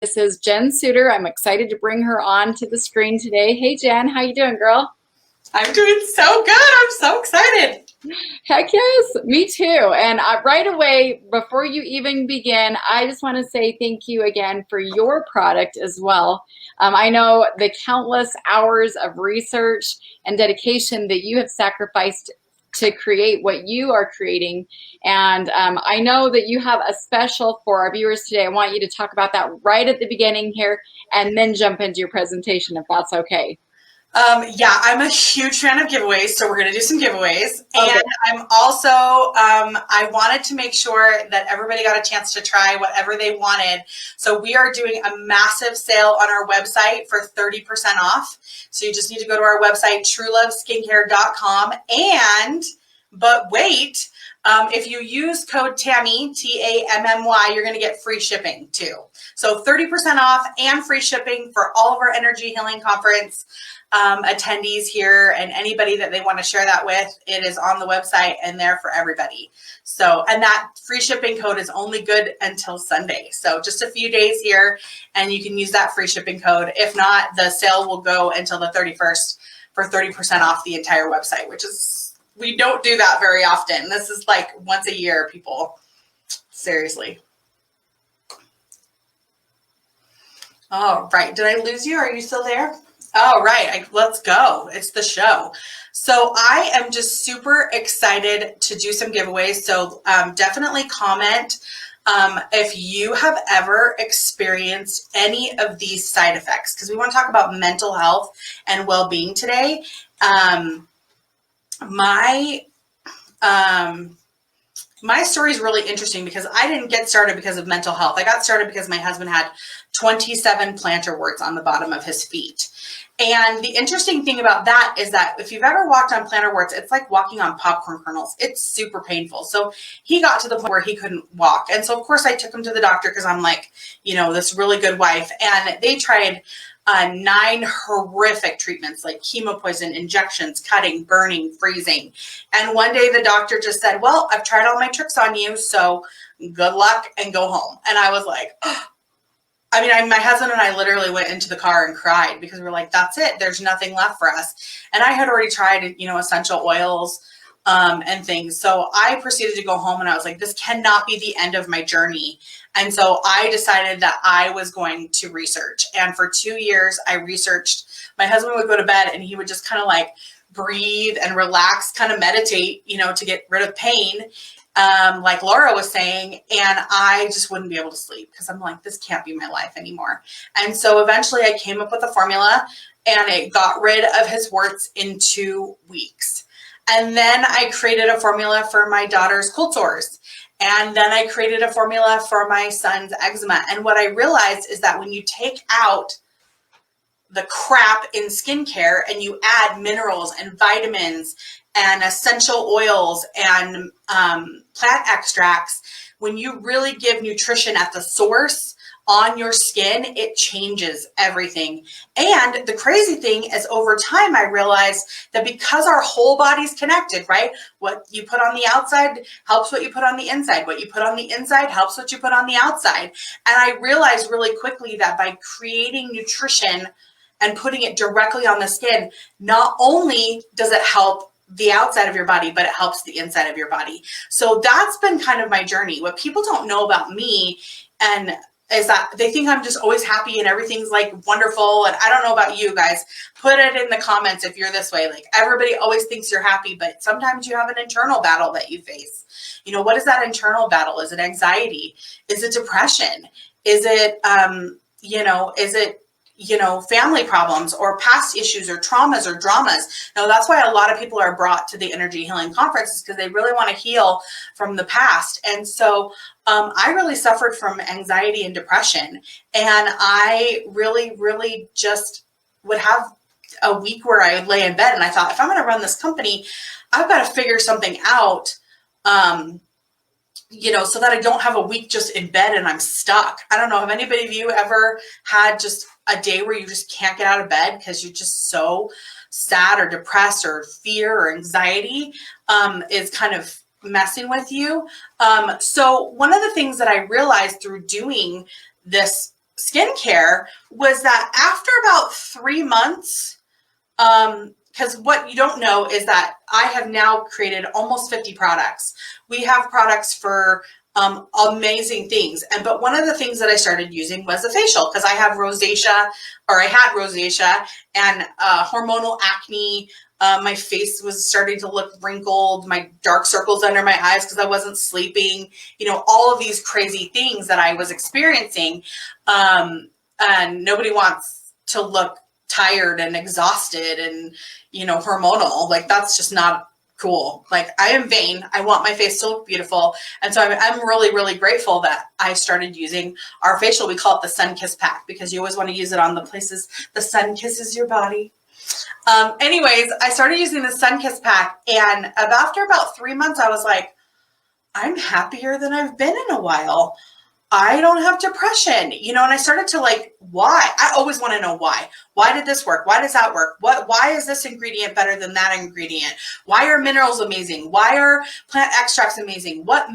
This is Jen Suter. I'm excited to bring her on to the screen today. Hey, Jen, how you doing, girl? I'm doing so good. I'm so excited. Heck yes, me too. And right away, before you even begin, I just want to say thank you again for your product as well. I know the countless hours of research and dedication that you have sacrificed to create what you are creating. And I know that you have a special for our viewers today. I want you to talk about that right at the beginning here and then jump into your presentation if that's okay. Yeah, I'm a huge fan of giveaways, so we're going to do some giveaways. Okay. And I'm also, I wanted to make sure that everybody got a chance to try whatever they wanted. So we are doing a massive sale on our website for 30% off. So you just need to go to our website, trueloveskincare.com. But wait, if you use code TAMMY, T-A-M-M-Y, you're going to get free shipping too. So 30% off and free shipping for all of our Energy Healing Conference attendees here and anybody that they want to share that with. It is on the website and there for everybody. So, and that free shipping code is only good until Sunday. So just a few days here and you can use that free shipping code. If not, the sale will go until the 31st for 30% off the entire website, which is, we don't do that very often. This is like once a year, people. Seriously. All right. Did I lose you? Are you still there? All right, let's go. It's the show. So I am just super excited to do some giveaways. So definitely comment if you have ever experienced any of these side effects, because we want to talk about mental health and well-being today. My story is really interesting because I didn't get started because of mental health. I got started because my husband had 27 plantar warts on the bottom of his feet. And the interesting thing about that is that if you've ever walked on plantar warts, it's like walking on popcorn kernels. It's super painful. So he got to the point where he couldn't walk. And so, of course, I took him to the doctor because I'm like, you know, this really good wife. And they tried 9 horrific treatments like chemo poison, injections, cutting, burning, freezing. And one day the doctor just said, well, I've tried all my tricks on you, so good luck and go home. And I was like, oh. My husband and I literally went into the car and cried because we were like, that's it. There's nothing left for us. And I had already tried, you know, essential oils and things. So I proceeded to go home and I was like, this cannot be the end of my journey. And so I decided that I was going to research. And for 2 years, I researched. My husband would go to bed and he would just kind of like breathe and relax, kind of meditate, you know, to get rid of pain. Like Laura was saying, and I just wouldn't be able to sleep because I'm like, this can't be my life anymore. And so eventually I came up with a formula and it got rid of his warts in 2 weeks. And then I created a formula for my daughter's cold sores. And then I created a formula for my son's eczema. And what I realized is that when you take out the crap in skincare and you add minerals and vitamins and essential oils and plant extracts, when you really give nutrition at the source on your skin, it changes everything. And the crazy thing is over time, I realized that because our whole body's connected, right? What you put on the outside helps what you put on the inside. What you put on the inside helps what you put on the outside. And I realized really quickly that by creating nutrition and putting it directly on the skin, not only does it help the outside of your body, but it helps the inside of your body. So that's been kind of my journey. What people don't know about me and is that they think I'm just always happy and everything's like wonderful. And I don't know about you guys. Put it in the comments if you're this way. Like everybody always thinks you're happy, but sometimes you have an internal battle that you face. You know, what is that internal battle? Is it anxiety? Is it depression? Is it, family problems or past issues or traumas or dramas? Now, that's why a lot of people are brought to the Energy Healing Conference, because they really want to heal from the past. And so I really suffered from anxiety and depression. And I really, really just would have a week where I would lay in bed and I thought, if I'm going to run this company, I've got to figure something out, so that I don't have a week just in bed and I'm stuck. I don't know. Have anybody of you ever had just a day where you just can't get out of bed because you're just so sad or depressed or fear or anxiety is kind of messing with you? So one of the things that I realized through doing this skincare was that after about 3 months, because what you don't know is that I have now created almost 50 products. We have products for amazing things. But one of the things that I started using was a facial, because I have rosacea, or I had rosacea and hormonal acne. My face was starting to look wrinkled, my dark circles under my eyes because I wasn't sleeping, all of these crazy things that I was experiencing. And nobody wants to look tired and exhausted and, hormonal. Like, that's just not cool. Like, I am vain. I want my face to look beautiful. And so I'm really, really grateful that I started using our facial. We call it the Sun Kiss Pack because you always want to use it on the places the sun kisses your body. Anyways, I started using the Sun Kiss Pack, and after about 3 months, I was like, I'm happier than I've been in a while. I don't have depression, and I started to why? I always want to know why. Why did this work? Why does that work? Why is this ingredient better than that ingredient? Why are minerals amazing? Why are plant extracts amazing? What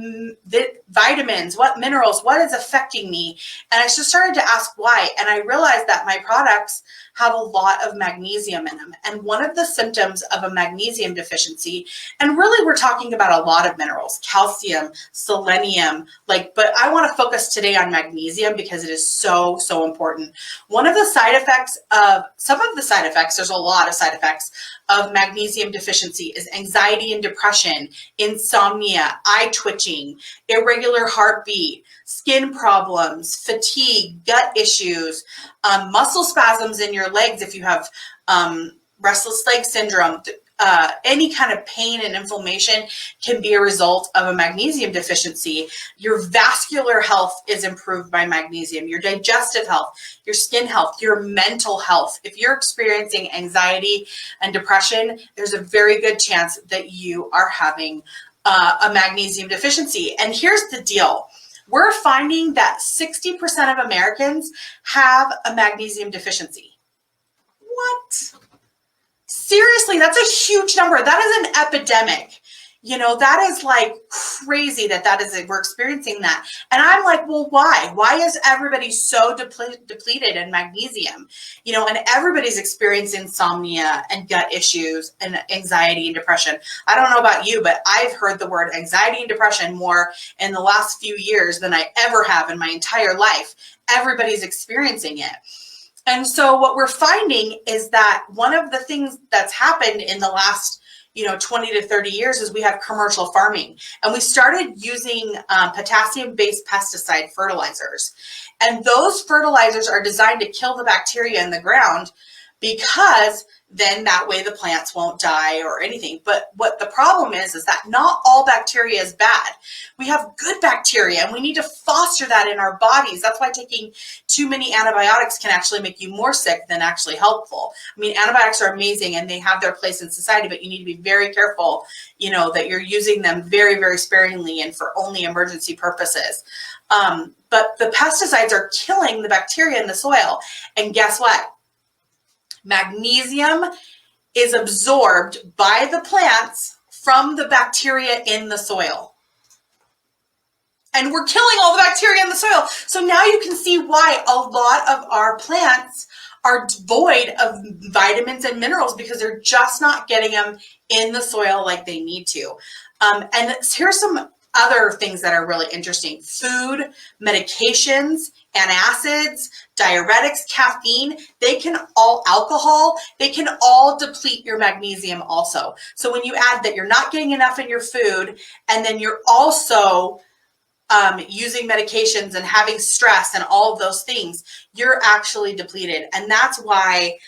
vitamins, what minerals, what is affecting me? And I just started to ask why. And I realized that my products have a lot of magnesium in them. And one of the symptoms of a magnesium deficiency, and really we're talking about a lot of minerals, calcium, selenium, but I want to focus today on magnesium because it is so, so important. One of the side effects there's a lot of side effects of magnesium deficiency is anxiety and depression, insomnia, eye twitching, irregular heartbeat, skin problems, fatigue, gut issues, muscle spasms in your legs if you have restless leg syndrome. Any kind of pain and inflammation can be a result of a magnesium deficiency. Your vascular health is improved by magnesium, your digestive health, your skin health, your mental health. If you're experiencing anxiety and depression, there's a very good chance that you are having a magnesium deficiency. And here's the deal. We're finding that 60% of Americans have a magnesium deficiency. What? Seriously, that's a huge number. That is an epidemic. That is crazy that is, we're experiencing that. And I'm like, well, why? Why is everybody so depleted in magnesium? And everybody's experiencing insomnia and gut issues and anxiety and depression. I don't know about you, but I've heard the word anxiety and depression more in the last few years than I ever have in my entire life. Everybody's experiencing it. And so what we're finding is that one of the things that's happened in the last 20 to 30 years is we have commercial farming, and we started using potassium-based pesticide fertilizers. And those fertilizers are designed to kill the bacteria in the ground because then that way the plants won't die or anything. But what the problem is that not all bacteria is bad. We have good bacteria, and we need to foster that in our bodies. That's why taking too many antibiotics can actually make you more sick than actually helpful. I mean, antibiotics are amazing and they have their place in society, but you need to be very careful, that you're using them very, very sparingly and for only emergency purposes. But the pesticides are killing the bacteria in the soil. And guess what? Magnesium is absorbed by the plants from the bacteria in the soil. And we're killing all the bacteria in the soil. So now you can see why a lot of our plants are void of vitamins and minerals, because they're just not getting them in the soil like they need to. And here's some other things that are really interesting. Food, medications, antacids, diuretics, caffeine, alcohol, they can all deplete your magnesium also. So when you add that you're not getting enough in your food, and then you're also using medications and having stress and all of those things, you're actually depleted. And that's why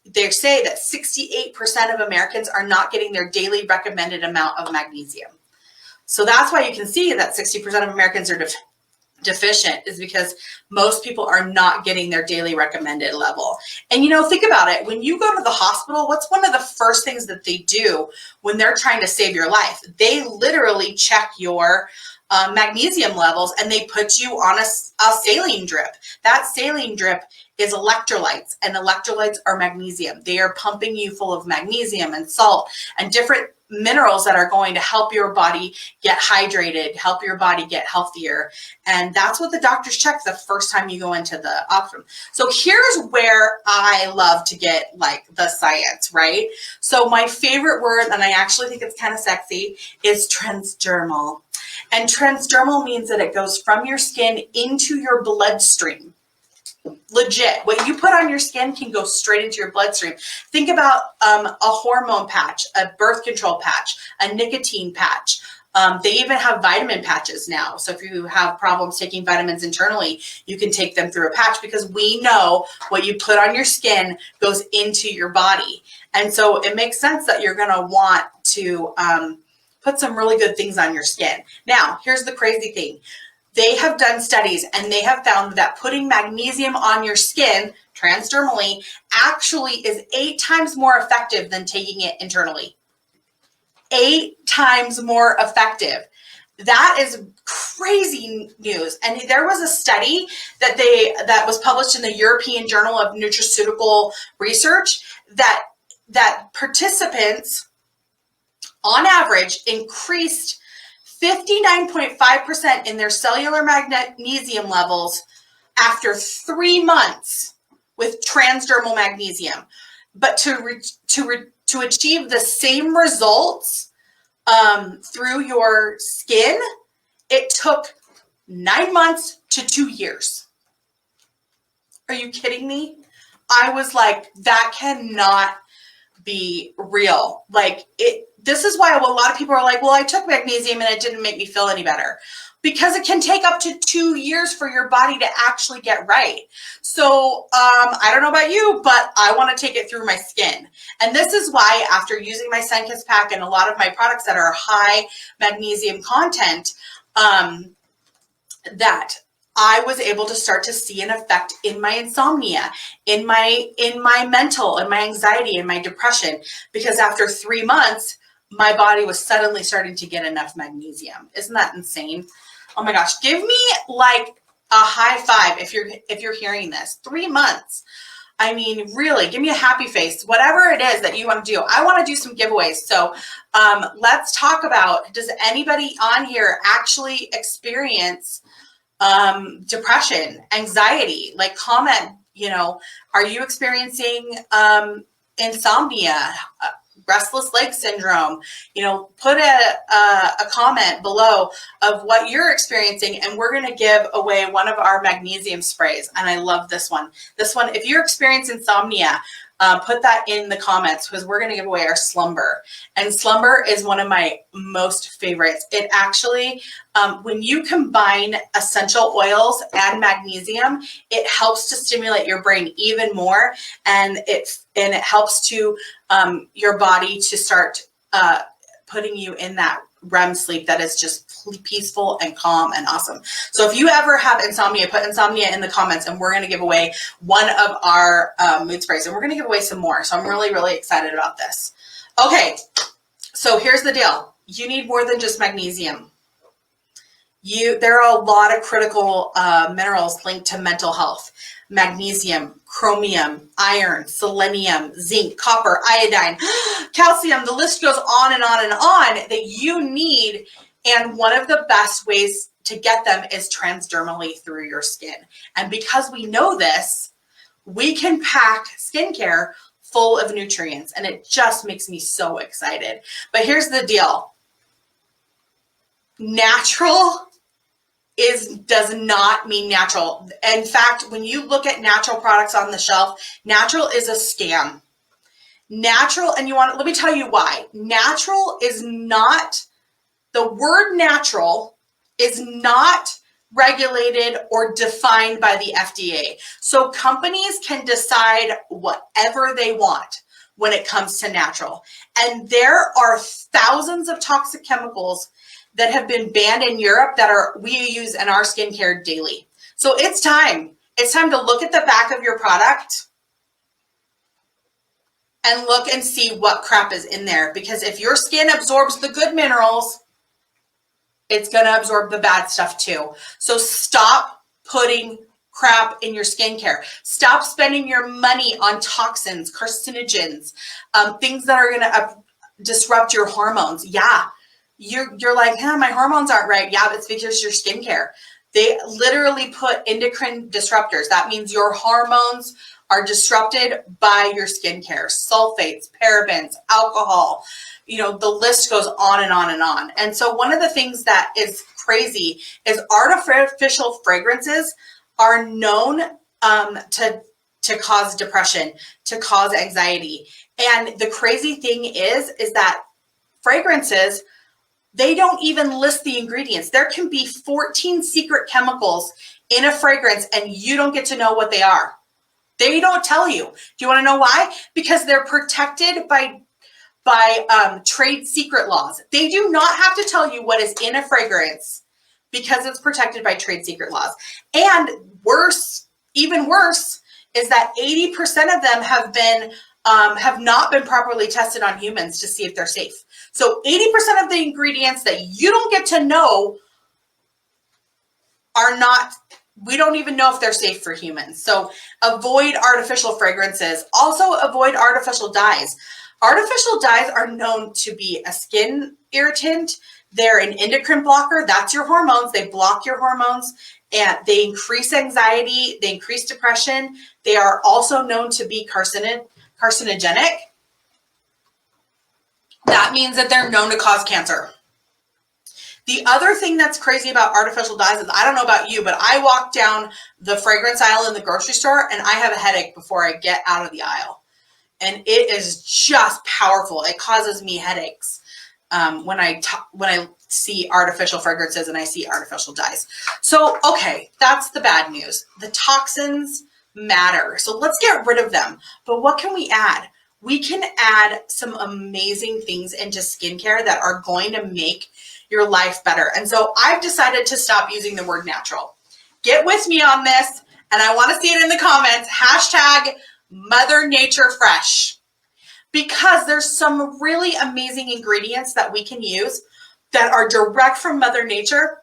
they say that 68% of Americans are not getting their daily recommended amount of magnesium. So that's why you can see that 60% of Americans are deficient, is because most people are not getting their daily recommended level. And think about it. When you go to the hospital, what's one of the first things that they do when they're trying to save your life? They literally check your magnesium levels, and they put you on a saline drip. That saline drip is electrolytes, and electrolytes are magnesium. They are pumping you full of magnesium and salt and different minerals that are going to help your body get hydrated, help your body get healthier. And that's what the doctors check the first time you go into the optimum. So here's where I love to get like the science, right? So my favorite word, and I actually think it's kind of sexy, is transdermal. And transdermal means that it goes from your skin into your bloodstream. Legit, what you put on your skin can go straight into your bloodstream. Think about a hormone patch, a birth control patch, a nicotine patch. They even have vitamin patches now. So if you have problems taking vitamins internally, you can take them through a patch, because we know what you put on your skin goes into your body. And so it makes sense that you're going to want to put some really good things on your skin. Now, here's the crazy thing. They have done studies and they have found that putting magnesium on your skin transdermally actually is 8 times more effective than taking it internally. 8 times more effective. That is crazy news. And there was a study that was published in the European Journal of Nutraceutical Research that participants on average increased 59.5% in their cellular magnesium levels after 3 months with transdermal magnesium. But to achieve the same results through your skin, it took 9 months to 2 years. Are you kidding me? I was like, that cannot be real. Like this is why a lot of people are like, well, I took magnesium and it didn't make me feel any better, because it can take up to 2 years for your body to actually get right. So I don't know about you, but I want to take it through my skin. And this is why after using my Sunkist pack and a lot of my products that are high magnesium content, that I was able to start to see an effect in my insomnia, in my mental, in my anxiety, in my depression, because after 3 months, my body was suddenly starting to get enough magnesium. Isn't that insane? Oh my gosh, give me like a high five if you're hearing this. 3 months. I mean, really, give me a happy face, whatever it is that you want to do. I want to do some giveaways. So let's talk about, does anybody on here actually experience depression, anxiety? Like, comment, are you experiencing insomnia, restless leg syndrome? Put a comment below of what you're experiencing, and we're going to give away one of our magnesium sprays. And I love this one. If you're experiencing insomnia, put that in the comments, because we're going to give away our Slumber. And Slumber is one of my most favorites. It actually, when you combine essential oils and magnesium, it helps to stimulate your brain even more, and it helps to your body to start putting you in that REM sleep that is just peaceful and calm and awesome. So if you ever have insomnia, put insomnia in the comments, and we're going to give away one of our mood sprays, and we're going to give away some more. So I'm really, really excited about this. Okay, so here's the deal. You need more than just magnesium. There are a lot of critical minerals linked to mental health. Magnesium, chromium, iron, selenium, zinc, copper, iodine, calcium, the list goes on and on and on that you need. And one of the best ways to get them is transdermally through your skin. And because we know this, we can pack skincare full of nutrients, and it just makes me so excited. But here's the deal. Natural does not mean natural. In fact, when you look at natural products on the shelf, natural is a scam. Natural, and let me tell you why. Natural is not, the word natural is not regulated or defined by the FDA. So companies can decide whatever they want when it comes to natural. And there are thousands of toxic chemicals that have been banned in Europe that we use in our skincare daily. So it's time. It's time to look at the back of your product and look and see what crap is in there. Because if your skin absorbs the good minerals, it's going to absorb the bad stuff too. So stop putting crap in your skincare. Stop spending your money on toxins, carcinogens, things that are going to disrupt your hormones. Yeah. You're like, my hormones aren't right. Yeah, it's because your skincare. They literally put endocrine disruptors. That means your hormones are disrupted by your skincare. Sulfates, parabens, alcohol, the list goes on and on and on. And so one of the things that is crazy is artificial fragrances are known to cause depression, to cause anxiety. And the crazy thing is that fragrances, they don't even list the ingredients. There can be 14 secret chemicals in a fragrance and you don't get to know what they are. They don't tell you. Do you want to know why? Because they're protected by trade secret laws. They do not have to tell you what is in a fragrance because it's protected by trade secret laws. And even worse, is that 80% of them have not been properly tested on humans to see if they're safe. So 80% of the ingredients that you don't get to know we don't even know if they're safe for humans. So avoid artificial fragrances. Also avoid artificial dyes. Artificial dyes are known to be a skin irritant. They're an endocrine blocker. That's your hormones. They block your hormones and they increase anxiety. They increase depression. They are also known to be carcinogenic. That means that they're known to cause cancer. The other thing that's crazy about artificial dyes is, I don't know about you, but I walk down the fragrance aisle in the grocery store and I have a headache before I get out of the aisle. And it is just powerful. It causes me headaches when I see artificial fragrances and I see artificial dyes. So, okay, that's the bad news. The toxins matter. So let's get rid of them. But what can we add? We can add some amazing things into skincare that are going to make your life better. And so I've decided to stop using the word natural. Get with me on this, and I want to see it in the comments. Hashtag Mother Nature Fresh. Because there's some really amazing ingredients that we can use that are direct from Mother Nature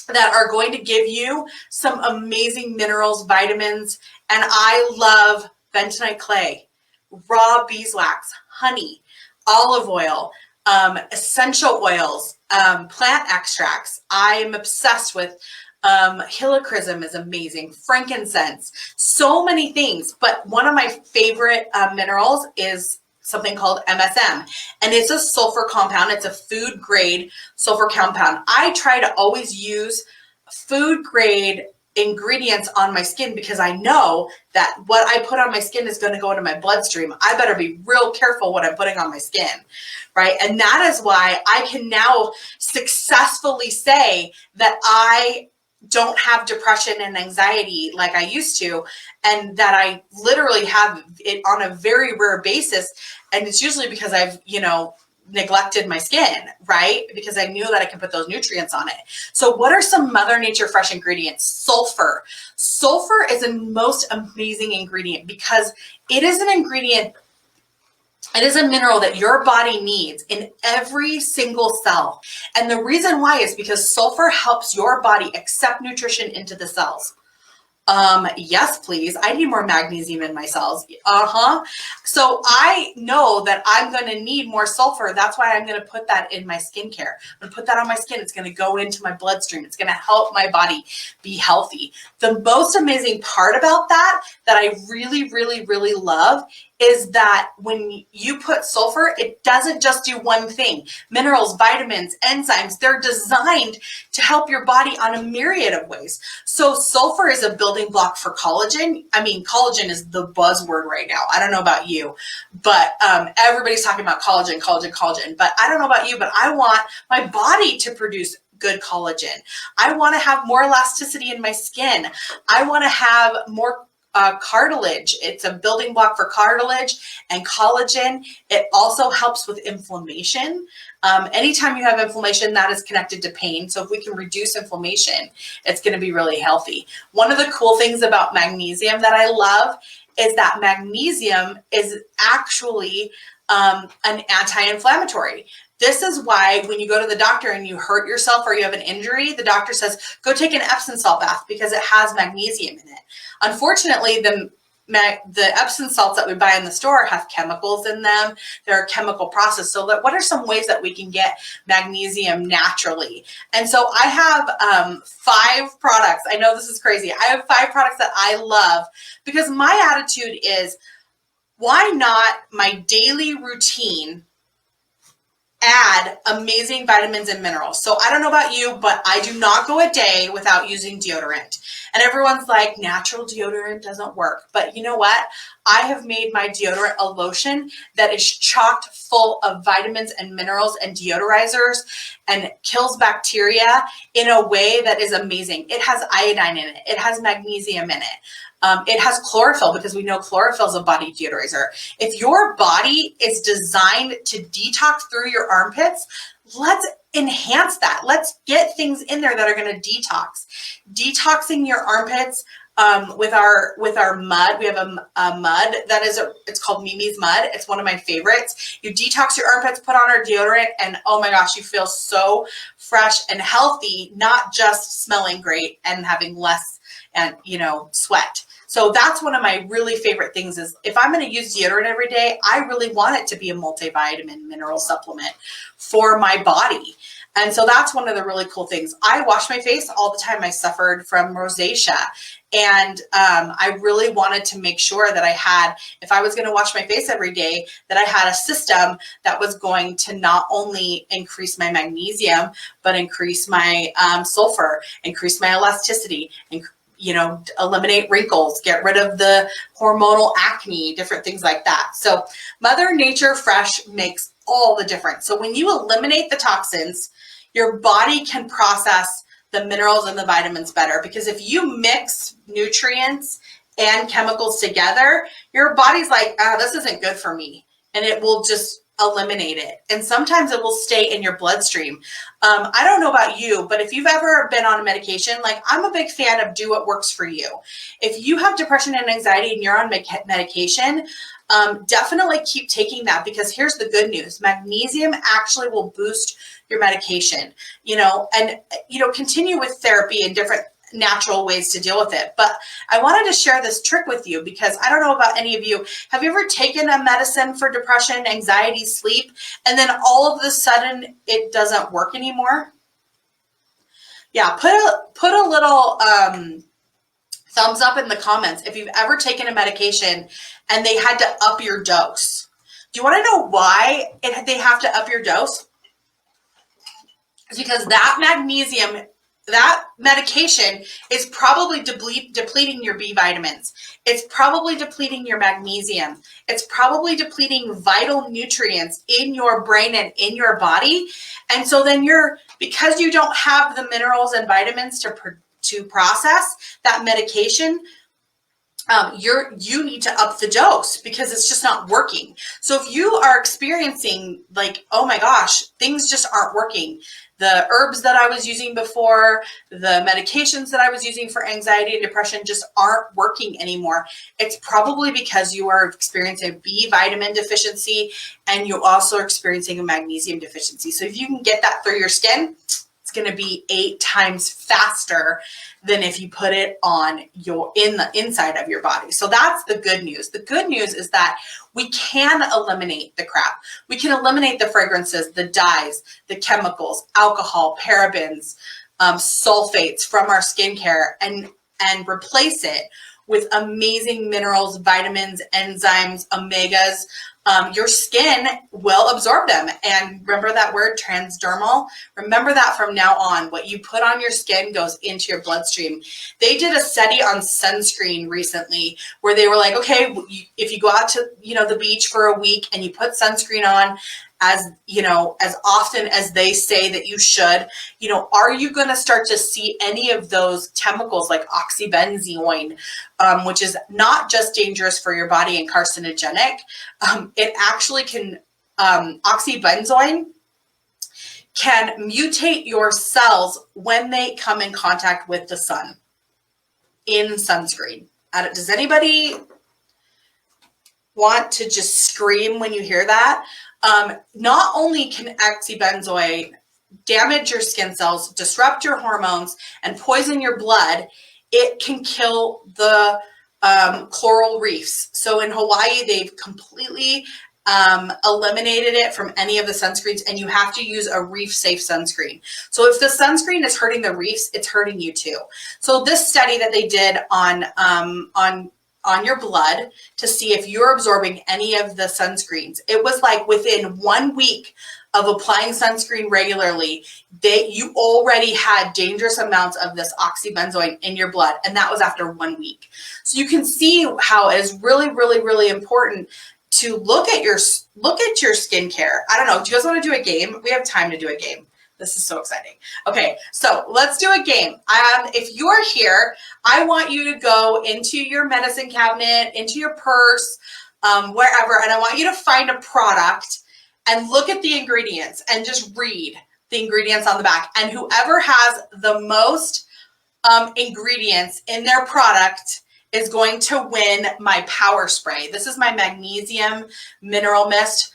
that are going to give you some amazing minerals, vitamins, and I love bentonite clay, raw beeswax, honey, olive oil, essential oils, plant extracts. I'm obsessed with helichrysum is amazing, frankincense, so many things. But one of my favorite minerals is something called MSM, and it's a sulfur compound. It's a food grade sulfur compound. I try to always use food grade ingredients on my skin because I know that what I put on my skin is going to go into my bloodstream. I better be real careful what I'm putting on my skin, right? And that is why I can now successfully say that I don't have depression and anxiety like I used to, and that I literally have it on a very rare basis. And it's usually because I've, neglected my skin, right? Because I knew that I can put those nutrients on it. So what are some Mother Nature fresh ingredients? Sulfur. Sulfur is a most amazing ingredient because it is an ingredient, it is a mineral that your body needs in every single cell. And the reason why is because sulfur helps your body accept nutrition into the cells. Yes, please. I need more magnesium in my cells. So I know that I'm going to need more sulfur. That's why I'm going to put that in my skincare. I'm going to put that on my skin. It's going to go into my bloodstream. It's going to help my body be healthy. The most amazing part about that I really, really, really love is that when you put sulfur, it doesn't just do one thing. Minerals, vitamins, enzymes, they're designed to help your body on a myriad of ways. So sulfur is a building block for collagen. I mean, collagen is the buzzword right now. I don't know about you, but everybody's talking about collagen. But I don't know about you, but I want my body to produce good collagen. I want to have more elasticity in my skin. I want to have more cartilage. It's a building block for cartilage and collagen. It also helps with inflammation. Anytime you have inflammation, that is connected to pain. So if we can reduce inflammation, it's going to be really healthy. One of the cool things about magnesium that I love is that magnesium is actually an anti-inflammatory. This is why when you go to the doctor and you hurt yourself or you have an injury, the doctor says, go take an Epsom salt bath because it has magnesium in it. Unfortunately, the the Epsom salts that we buy in the store have chemicals in them. They're chemical processed. So what are some ways that we can get magnesium naturally? And so I have 5 products. I know this is crazy. I have 5 products that I love because my attitude is, why not my daily routine add amazing vitamins and minerals? So I don't know about you, but I do not go a day without using deodorant. And everyone's like, natural deodorant doesn't work. But you know what? I have made my deodorant a lotion that is chocked full of vitamins and minerals and deodorizers and kills bacteria in a way that is amazing. It has iodine in it. It has magnesium in it. It has chlorophyll, because we know chlorophyll is a body deodorizer. If your body is designed to detox through your armpits, let's enhance that. Let's get things in there that are going to detox. Detoxing your armpits with our mud. We have a mud that is it's called Mimi's Mud. It's one of my favorites. You detox your armpits, put on our deodorant, and oh my gosh, you feel so fresh and healthy, not just smelling great and having less and sweat. So that's one of my really favorite things is if I'm going to use deodorant every day, I really want it to be a multivitamin mineral supplement for my body. And so that's one of the really cool things. I wash my face all the time. I suffered from rosacea, and I really wanted to make sure that I had, if I was going to wash my face every day, that I had a system that was going to not only increase my magnesium, but increase my sulfur, increase my elasticity, and eliminate wrinkles, get rid of the hormonal acne, different things like that. So Mother Nature Fresh makes all the difference. So when you eliminate the toxins, your body can process the minerals and the vitamins better, because if you mix nutrients and chemicals together, your body's like, this isn't good for me. And it will just eliminate it. And sometimes it will stay in your bloodstream. I don't know about you, but if you've ever been on a medication, like I'm a big fan of do what works for you. If you have depression and anxiety and you're on medication, definitely keep taking that, because here's the good news. Magnesium actually will boost your medication, and continue with therapy and different natural ways to deal with it. But I wanted to share this trick with you, because I don't know about any of you. Have you ever taken a medicine for depression, anxiety, sleep, and then all of a sudden it doesn't work anymore? Yeah, put a little thumbs up in the comments if you've ever taken a medication and they had to up your dose. Do you want to know why they have to up your dose? It's because that magnesium, that medication is probably depleting your B vitamins. It's probably depleting your magnesium. It's probably depleting vital nutrients in your brain and in your body. And so then because you don't have the minerals and vitamins to process that medication, you need to up the dose, because it's just not working. So if you are experiencing like, oh my gosh, things just aren't working. The herbs that I was using before, the medications that I was using for anxiety and depression just aren't working anymore. It's probably because you are experiencing a B vitamin deficiency, and you also are experiencing a magnesium deficiency. So if you can get that through your skin, it's going to be 8 times faster than if you put it on in the inside of your body. So that's the good news. The good news is that we can eliminate the crap. We can eliminate the fragrances, the dyes, the chemicals, alcohol, parabens, sulfates from our skincare, and replace it with amazing minerals, vitamins, enzymes, omegas. Your skin will absorb them. And remember that word, transdermal? Remember that from now on. What you put on your skin goes into your bloodstream. They did a study on sunscreen recently where they were like, okay, if you go out to the beach for a week and you put sunscreen on as often as they say that you should, are you going to start to see any of those chemicals like oxybenzone, which is not just dangerous for your body and carcinogenic. It actually can, oxybenzone can mutate your cells when they come in contact with the sun in sunscreen. Does anybody want to just scream when you hear that? Not only can oxybenzone damage your skin cells, disrupt your hormones, and poison your blood, it can kill the coral reefs. So in Hawaii, they've completely eliminated it from any of the sunscreens, and you have to use a reef safe sunscreen. So if the sunscreen is hurting the reefs, it's hurting you too. So this study that they did on your blood to see if you're absorbing any of the sunscreens, it was like within 1 week of applying sunscreen regularly, you already had dangerous amounts of this oxybenzoin in your blood, and that was after 1 week. So you can see how it is really, really, really important to look at your skincare. I don't know. Do you guys want to do a game? We have time to do a game. This is so exciting. Okay, so let's do a game. If you're here, I want you to go into your medicine cabinet, into your purse, wherever, and I want you to find a product and look at the ingredients and just read the ingredients on the back. And whoever has the most ingredients in their product is going to win my power spray. This is my Magnesium Mineral Mist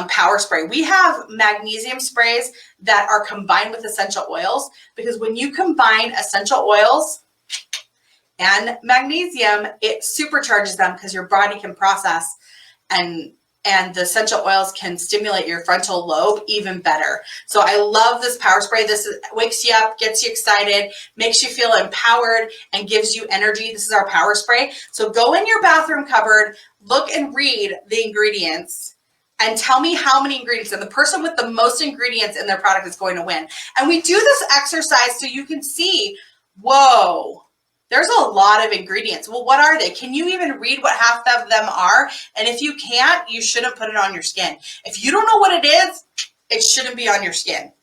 power spray. We have magnesium sprays that are combined with essential oils, because when you combine essential oils and magnesium, it supercharges them because your body can process, and the essential oils can stimulate your frontal lobe even better. So I love this power spray. This wakes you up, gets you excited, makes you feel empowered, and gives you energy. This is our power spray. So go in your bathroom cupboard, look and read the ingredients, and tell me how many ingredients. And the person with the most ingredients in their product is going to win. And we do this exercise so you can see, whoa, there's a lot of ingredients. Well, what are they? Can you even read what half of them are? And if you can't, you shouldn't put it on your skin. If you don't know what it is, it shouldn't be on your skin.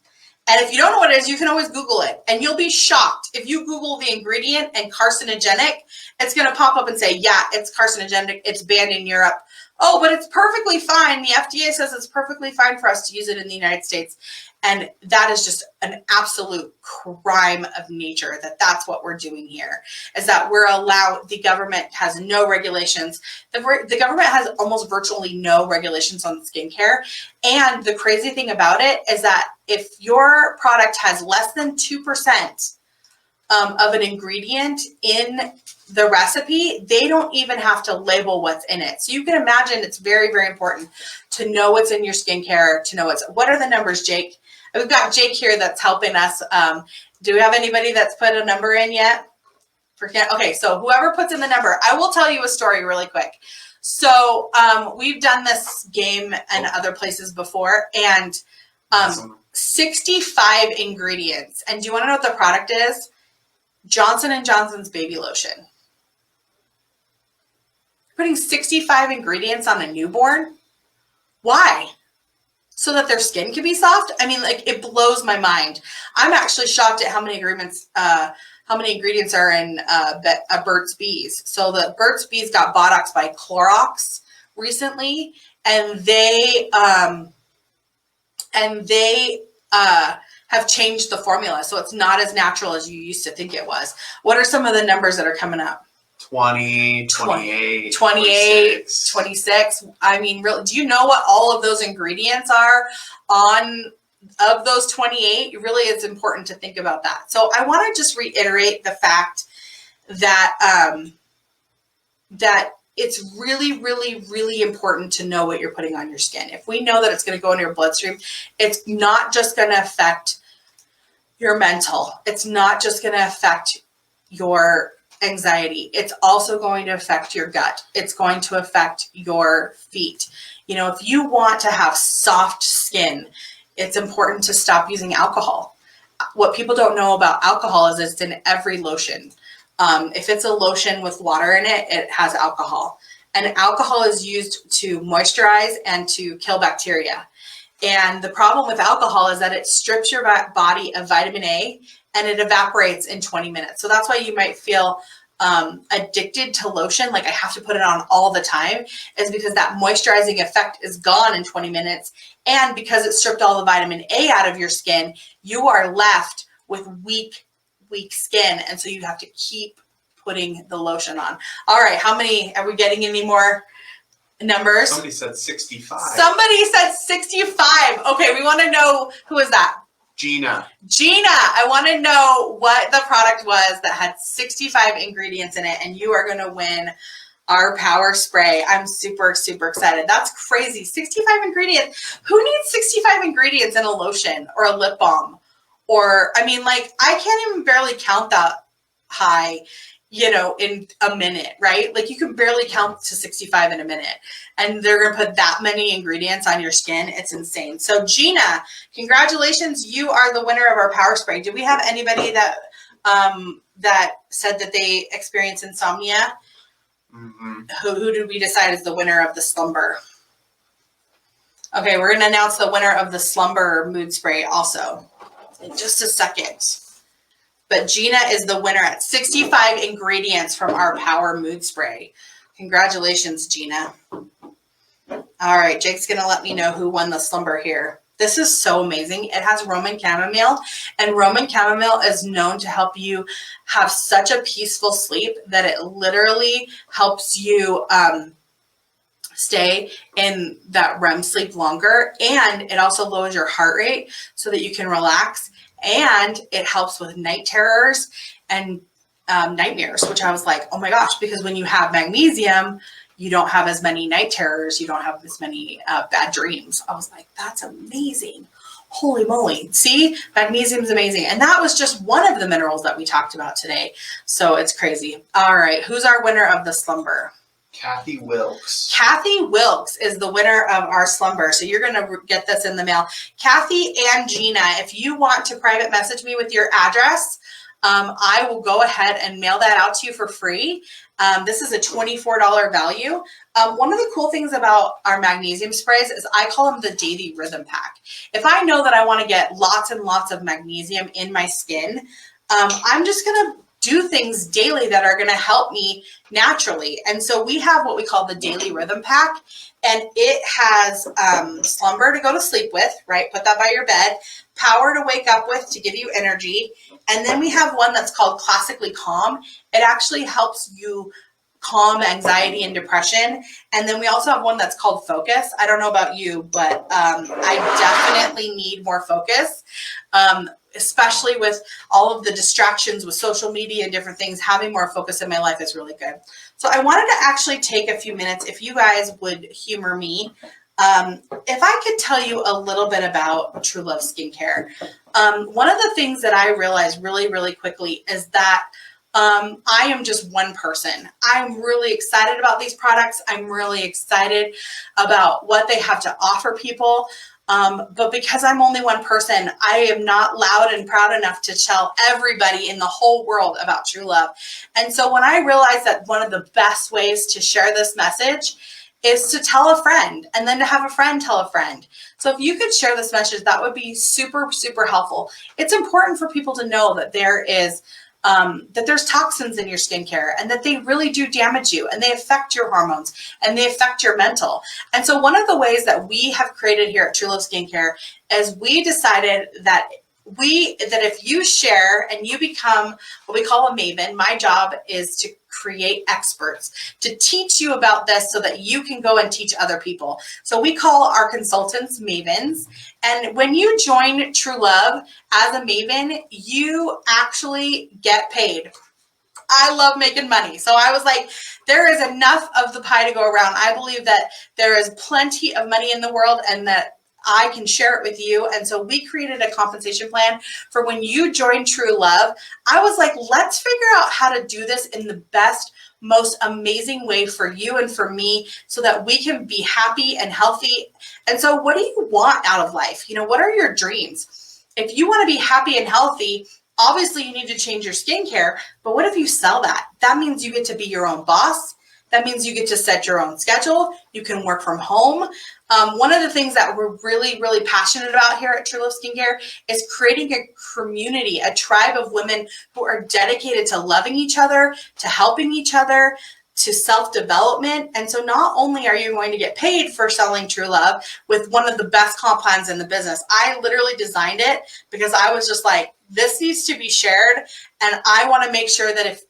And if you don't know what it is, you can always Google it. And you'll be shocked. If you Google the ingredient and carcinogenic, it's going to pop up and say, yeah, it's carcinogenic. It's banned in Europe. Oh, but it's perfectly fine. The FDA says it's perfectly fine for us to use it in the United States. And that is just an absolute crime of nature, that's what we're doing here, is that the government has no regulations. The government has almost virtually no regulations on skincare. And the crazy thing about it is that if your product has less than 2% of an ingredient in the recipe, they don't even have to label what's in it. So you can imagine it's very, very important to know what's in your skincare, to know what are the numbers, Jake? We've got Jake here that's helping us. Do we have anybody that's put a number in yet? Okay, so whoever puts in the number, I will tell you a story really quick. So we've done this game in other places before, and 65 ingredients. And do you want to know what the product is? Johnson & Johnson's baby lotion. Putting 65 ingredients on a newborn? Why? So that their skin can be soft? I mean, like, it blows my mind. I'm actually shocked at how many ingredients are in Burt's Bees. So the Burt's Bees got bought out by Clorox recently, and they have changed the formula, so it's not as natural as you used to think it was. What are some of the numbers that are coming up? 20, 28, 26. I mean, really, do you know what all of those ingredients are of those 28? Really, it's important to think about that. So I want to just reiterate the fact that that it's really, really, really important to know what you're putting on your skin. If we know that it's going to go in your bloodstream, it's not just going to affect your mental. It's not just going to affect your anxiety. It's also going to affect your gut. It's going to affect your feet. You know, if you want to have soft skin, it's important to stop using alcohol. What people don't know about alcohol is it's in every lotion. If it's a lotion with water in it, it has alcohol. And alcohol is used to moisturize and to kill bacteria. And the problem with alcohol is that it strips your body of vitamin A and it evaporates in 20 minutes. So that's why you might feel addicted to lotion, like I have to put it on all the time, is because that moisturizing effect is gone in 20 minutes. And because it stripped all the vitamin A out of your skin, you are left with weak skin. And so you have to keep putting the lotion on. All right, how many, are we getting any more numbers? Somebody said 65. Somebody said 65. Okay, we want to know, who is that? Gina. Gina, I want to know what the product was that had 65 ingredients in it, and you are going to win our power spray. I'm super, super excited. That's crazy. 65 ingredients. Who needs 65 ingredients in a lotion or a lip balm? Or, I mean, like, I can't even barely count that high, you know, in a minute, right? Like, you can barely count to 65 in a minute, and they're going to put that many ingredients on your skin. It's insane. So Gina, congratulations. You are the winner of our power spray. Do we have anybody that, that said that they experience insomnia? Mm-hmm. Who did we decide is the winner of the slumber? Okay, we're going to announce the winner of the slumber mood spray also in just a second. But Gina is the winner at 65 ingredients from our power mood spray. Congratulations, Gina. All right, Jake's going to let me know who won the slumber here. This is so amazing. It has Roman chamomile, and Roman chamomile is known to help you have such a peaceful sleep that it literally helps you stay in that REM sleep longer, and it also lowers your heart rate so that you can relax, and it helps with night terrors and nightmares, which I was like, oh my gosh, because when you have magnesium, you don't have as many night terrors. You don't have as many bad dreams. I was like, that's amazing. Holy moly. See, magnesium is amazing. And that was just one of the minerals that we talked about today. So it's crazy. All right. Who's our winner of the slumber? Kathy Wilkes. Kathy Wilkes is the winner of our slumber. So you're going to get this in the mail. Kathy and Gina, if you want to private message me with your address, I will go ahead and mail that out to you for free. This is a $24 value. One of the cool things about our magnesium sprays is I call them the daily rhythm pack. If I know that I want to get lots and lots of magnesium in my skin, I'm just going to do things daily that are going to help me naturally. And so we have what we call the daily rhythm pack, and it has slumber to go to sleep with, right? Put that by your bed. Power to wake up with to give you energy. And then we have one that's called Classically Calm. It actually helps you calm anxiety and depression. And then we also have one that's called Focus. I don't know about you, but I definitely need more focus, especially with all of the distractions with social media and different things. Having more focus in my life is really good. So I wanted to actually take a few minutes, if you guys would humor me, if I could tell you a little bit about True Love Skincare. One of the things that I realized really, really quickly is that I am just one person. I'm really excited about these products. I'm really excited about what they have to offer people. But because I'm only one person, I am not loud and proud enough to tell everybody in the whole world about True Love. And so when I realized that one of the best ways to share this message is to tell a friend, and then to have a friend tell a friend. So if you could share this message, that would be super, super helpful. It's important for people to know that there is that there's toxins in your skincare, and that they really do damage you, and they affect your hormones, and they affect your mental. And so one of the ways that we have created here at True Love Skincare is we decided that if you share and you become what we call a maven, my job is to create experts to teach you about this so that you can go and teach other people. So we call our consultants mavens. And when you join True Love as a maven, you actually get paid. I love making money. So I was like, there is enough of the pie to go around. I believe that there is plenty of money in the world, and that I can share it with you. And so we created a compensation plan for when you join True Love. I was like, let's figure out how to do this in the best, most amazing way for you and for me, so that we can be happy and healthy. And so what do you want out of life? You know, what are your dreams? If you want to be happy and healthy, obviously you need to change your skincare, but what if you sell that? That means you get to be your own boss. That means you get to set your own schedule. You can work from home. One of the things that we're really, really passionate about here at True Love Skincare is creating a community, a tribe of women who are dedicated to loving each other, to helping each other, to self-development. And so not only are you going to get paid for selling True Love with one of the best comp plans in the business, I literally designed it because I was just like, this needs to be shared. And I want to make sure that if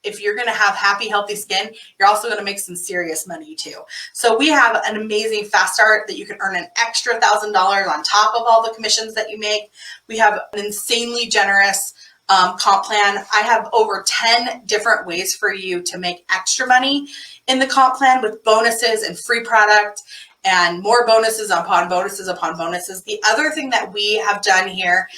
if you're going to have happy, healthy skin, you're also going to make some serious money too. So we have an amazing fast start that you can earn an extra $1,000 on top of all the commissions that you make. We have an insanely generous comp plan. I have over 10 different ways for you to make extra money in the comp plan with bonuses and free product and more bonuses upon bonuses upon bonuses. The other thing that we have done here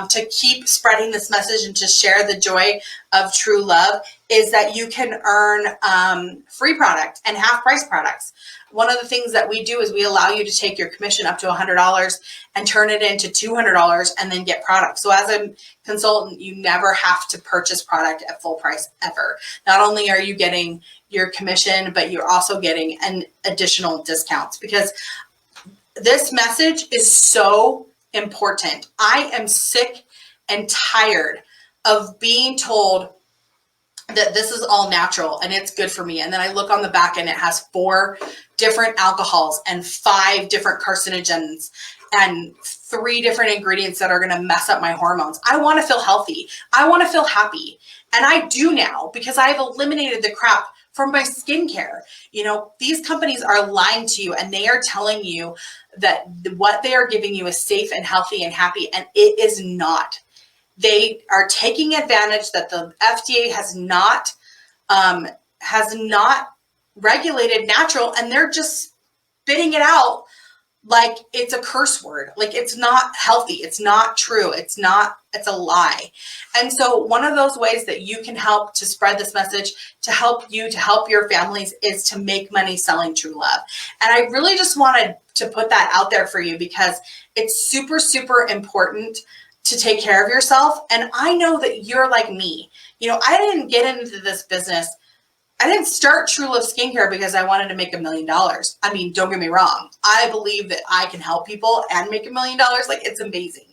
to keep spreading this message and to share the joy of true love is that you can earn free product and half price products. One of the things that we do is we allow you to take your commission up to $100 and turn it into $200 and then get product. So as a consultant, you never have to purchase product at full price ever. Not only are you getting your commission, but you're also getting an additional discounts because this message is so important. I am sick and tired of being told that this is all natural and it's good for me. And then I look on the back and it has 4 different alcohols and 5 different carcinogens and 3 different ingredients that are going to mess up my hormones. I want to feel healthy. I want to feel happy. And I do now because I've eliminated the crap from my skincare. You know, these companies are lying to you and they are telling you that what they are giving you is safe and healthy and happy, and it is not. They are taking advantage that the FDA has not regulated natural, and they're just spitting it out like it's a curse word. Like it's not healthy. It's not true. It's a lie. And so one of those ways that you can help to spread this message, to help you, to help your families, is to make money selling true love. And I really just wanted to put that out there for you because it's super, super important to take care of yourself. And I know that you're like me. You know, I didn't get into this business. I didn't start True Love Skincare because I wanted to make $1 million. I mean, don't get me wrong. I believe that I can help people and make $1 million. Like, it's amazing.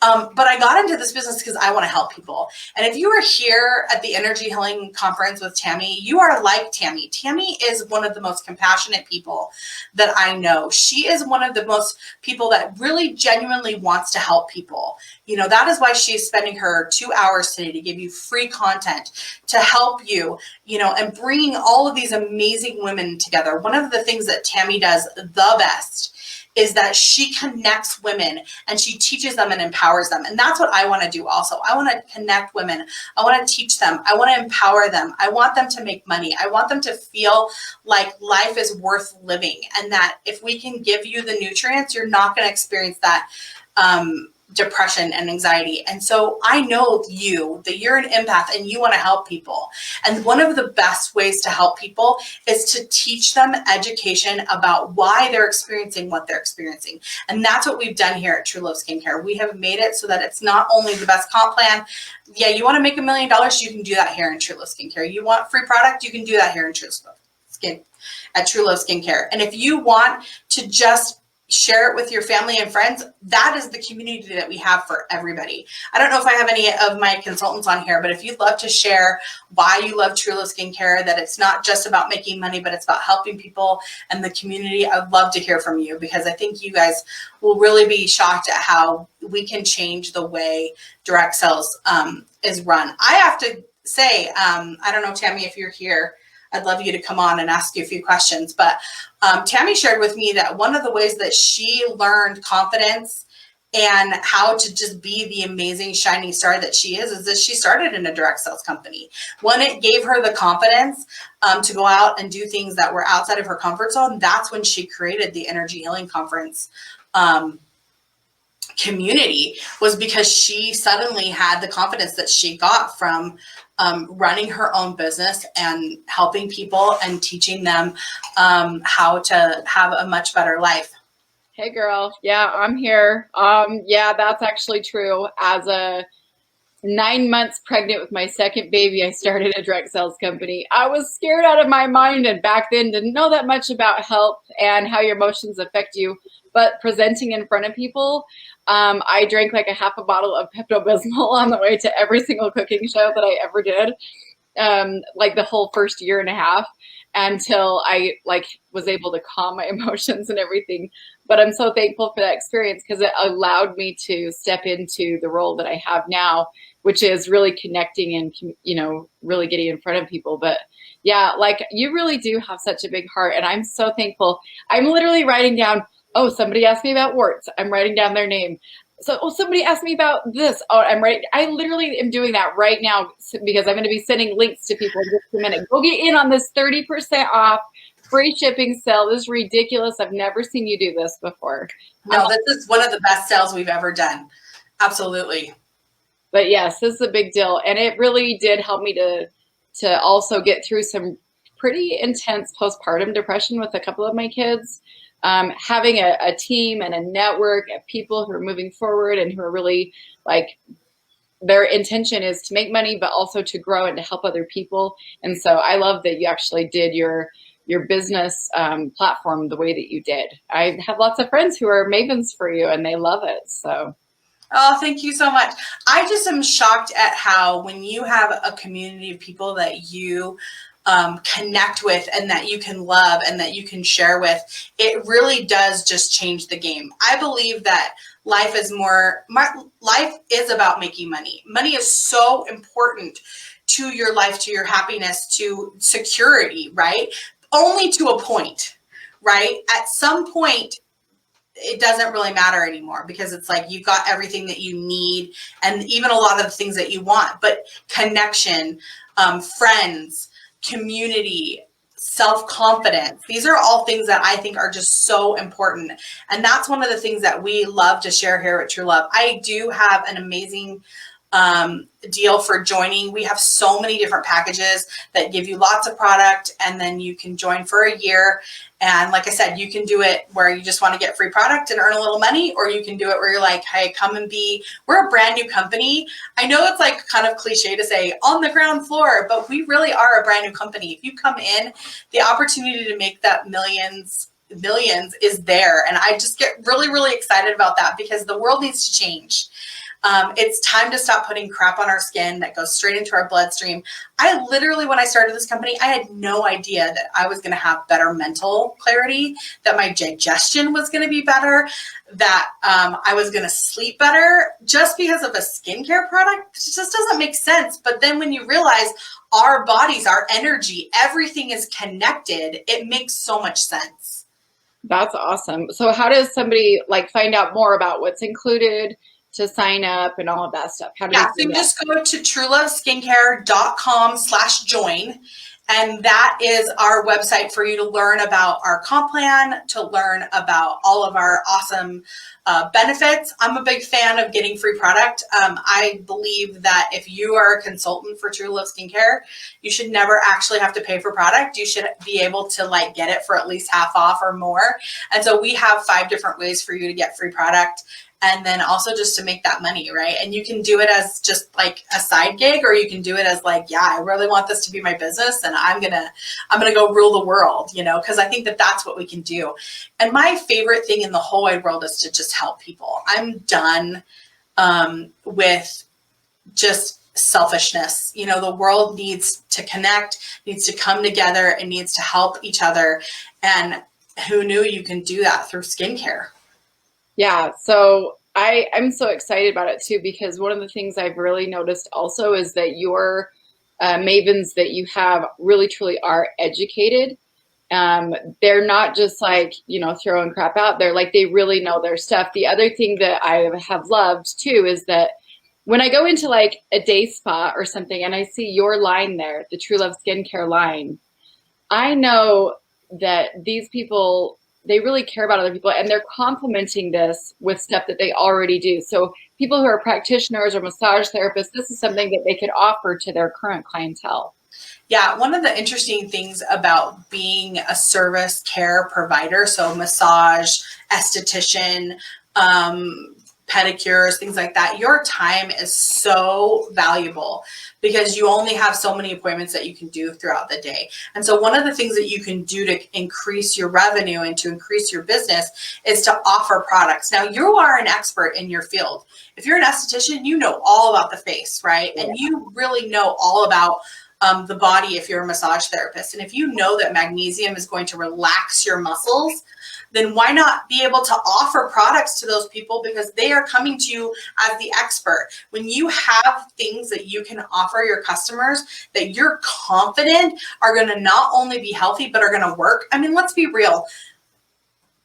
But I got into this business because I want to help people. And if you were here at the Energy Healing Conference with Tammy, you are like Tammy. Tammy is one of the most compassionate people that I know. She is one of the most people that really genuinely wants to help people. You know, that is why she's spending her 2 hours today to give you free content to help you, you know, and bringing all of these amazing women together. One of the things that Tammy does the best is that she connects women and she teaches them and empowers them. And that's what I want to do also. I want to connect women. I want to teach them. I want to empower them. I want them to make money. I want them to feel like life is worth living, and that if we can give you the nutrients, you're not going to experience that depression and anxiety. And so I know that you're an empath and you want to help people. And one of the best ways to help people is to teach them education about why they're experiencing what they're experiencing. And that's what we've done here at True Love Skincare. We have made it so that it's not only the best comp plan. Yeah, you want to make $1 million, you can do that here in True Love Skincare. You want free product, you can do that here in True Love Skincare. And if you want to just share it with your family and friends, that is the community that we have for everybody. I don't know if I have any of my consultants on here, but if you'd love to share why you love True Love Skincare, that it's not just about making money, but it's about helping people and the community, I'd love to hear from you, because I think you guys will really be shocked at how we can change the way direct sales is run. I have to say, I don't know, Tammy, if you're here, I'd love you to come on and ask you a few questions. But Tammy shared with me that one of the ways that she learned confidence and how to just be the amazing shining star that she is that she started in a direct sales company. When it gave her the confidence to go out and do things that were outside of her comfort zone, that's when she created the Energy Healing Conference community, was because she suddenly had the confidence that she got from running her own business and helping people and teaching them how to have a much better life. Hey girl, yeah, I'm here. Yeah, that's actually true. As a 9 months pregnant with my second baby, I started a direct sales company. I was scared out of my mind, and back then didn't know that much about health and how your emotions affect you. But presenting in front of people, I drank like a half a bottle of Pepto-Bismol on the way to every single cooking show that I ever did, like the whole first year and a half. until I like was able to calm my emotions and everything. But I'm so thankful for that experience because it allowed me to step into the role that I have now, which is really connecting and, you know, really getting in front of people. But yeah, like you really do have such a big heart, and I'm so thankful. I'm literally writing down, oh, somebody asked me about warts. I'm writing down their name. So, oh, somebody asked me about this. Oh, I'm right. I literally am doing that right now because I'm going to be sending links to people in just a minute. Go get in on this 30% off free shipping sale. This is ridiculous. I've never seen you do this before. No, this is one of the best sales we've ever done. Absolutely. But yes, this is a big deal. And it really did help me to also get through some pretty intense postpartum depression with a couple of my kids. Having a team and a network of people who are moving forward and who are really like, their intention is to make money, but also to grow and to help other people. And so I love that you actually did your business platform the way that you did. I have lots of friends who are mavens for you and they love it. So. Oh, thank you so much. I just am shocked at how when you have a community of people that you connect with and that you can love and that you can share with, it really does just change the game. I believe that life is about making money. Money is so important to your life, to your happiness, to security, right? Only to a point, right? At some point, it doesn't really matter anymore because it's like you've got everything that you need and even a lot of the things that you want, but connection, friends, community, self-confidence. These are all things that I think are just so important. And that's one of the things that we love to share here at True Love. I do have an amazing deal for joining. We have so many different packages that give you lots of product and then you can join for a year. And like I said, you can do it where you just want to get free product and earn a little money, or you can do it where you're like, hey, come and we're a brand new company. I know it's like kind of cliche to say on the ground floor, but we really are a brand new company. If you come in, the opportunity to make that millions is there. And I just get really, really excited about that because the world needs to change. It's time to stop putting crap on our skin that goes straight into our bloodstream. I literally, when I started this company, I had no idea that I was going to have better mental clarity, that my digestion was going to be better, that I was going to sleep better just because of a skincare product. It just doesn't make sense. But then when you realize our bodies, our energy, everything is connected, it makes so much sense. That's awesome. So how does somebody like find out more about what's included, to sign up and all of that stuff? How do so you just go to trueloveskincare.com/join. And that is our website for you to learn about our comp plan, to learn about all of our awesome benefits. I'm a big fan of getting free product. I believe that if you are a consultant for True Love Skincare, you should never actually have to pay for product. You should be able to like get it for at least half off or more. And so we have 5 different ways for you to get free product. And then also just to make that money, right? And you can do it as just like a side gig, or you can do it as like, yeah, I really want this to be my business and I'm gonna go rule the world, you know, because I think that that's what we can do. And my favorite thing in the whole wide world is to just help people. I'm done with just selfishness. You know, the world needs to connect, needs to come together, and needs to help each other. And who knew you can do that through skincare? Yeah, so I'm so excited about it too, because one of the things I've really noticed also is that your mavens that you have really truly are educated. They're not just like, you know, throwing crap out there. Like they really know their stuff. The other thing that I have loved too is that when I go into like a day spa or something and I see your line there, the True Love Skincare line, I know that these people, they really care about other people and they're complementing this with stuff that they already do. So people who are practitioners or massage therapists, this is something that they could offer to their current clientele. Yeah, one of the interesting things about being a service care provider, so massage, esthetician, pedicures, things like that, your time is so valuable because you only have so many appointments that you can do throughout the day. And so one of the things that you can do to increase your revenue and to increase your business is to offer products. Now, you are an expert in your field. If you're an esthetician, you know all about the face, right? And you really know all about the body if you're a massage therapist. And if you know that magnesium is going to relax your muscles, then why not be able to offer products to those people because they are coming to you as the expert. When you have things that you can offer your customers that you're confident are going to not only be healthy, but are going to work. I mean, let's be real.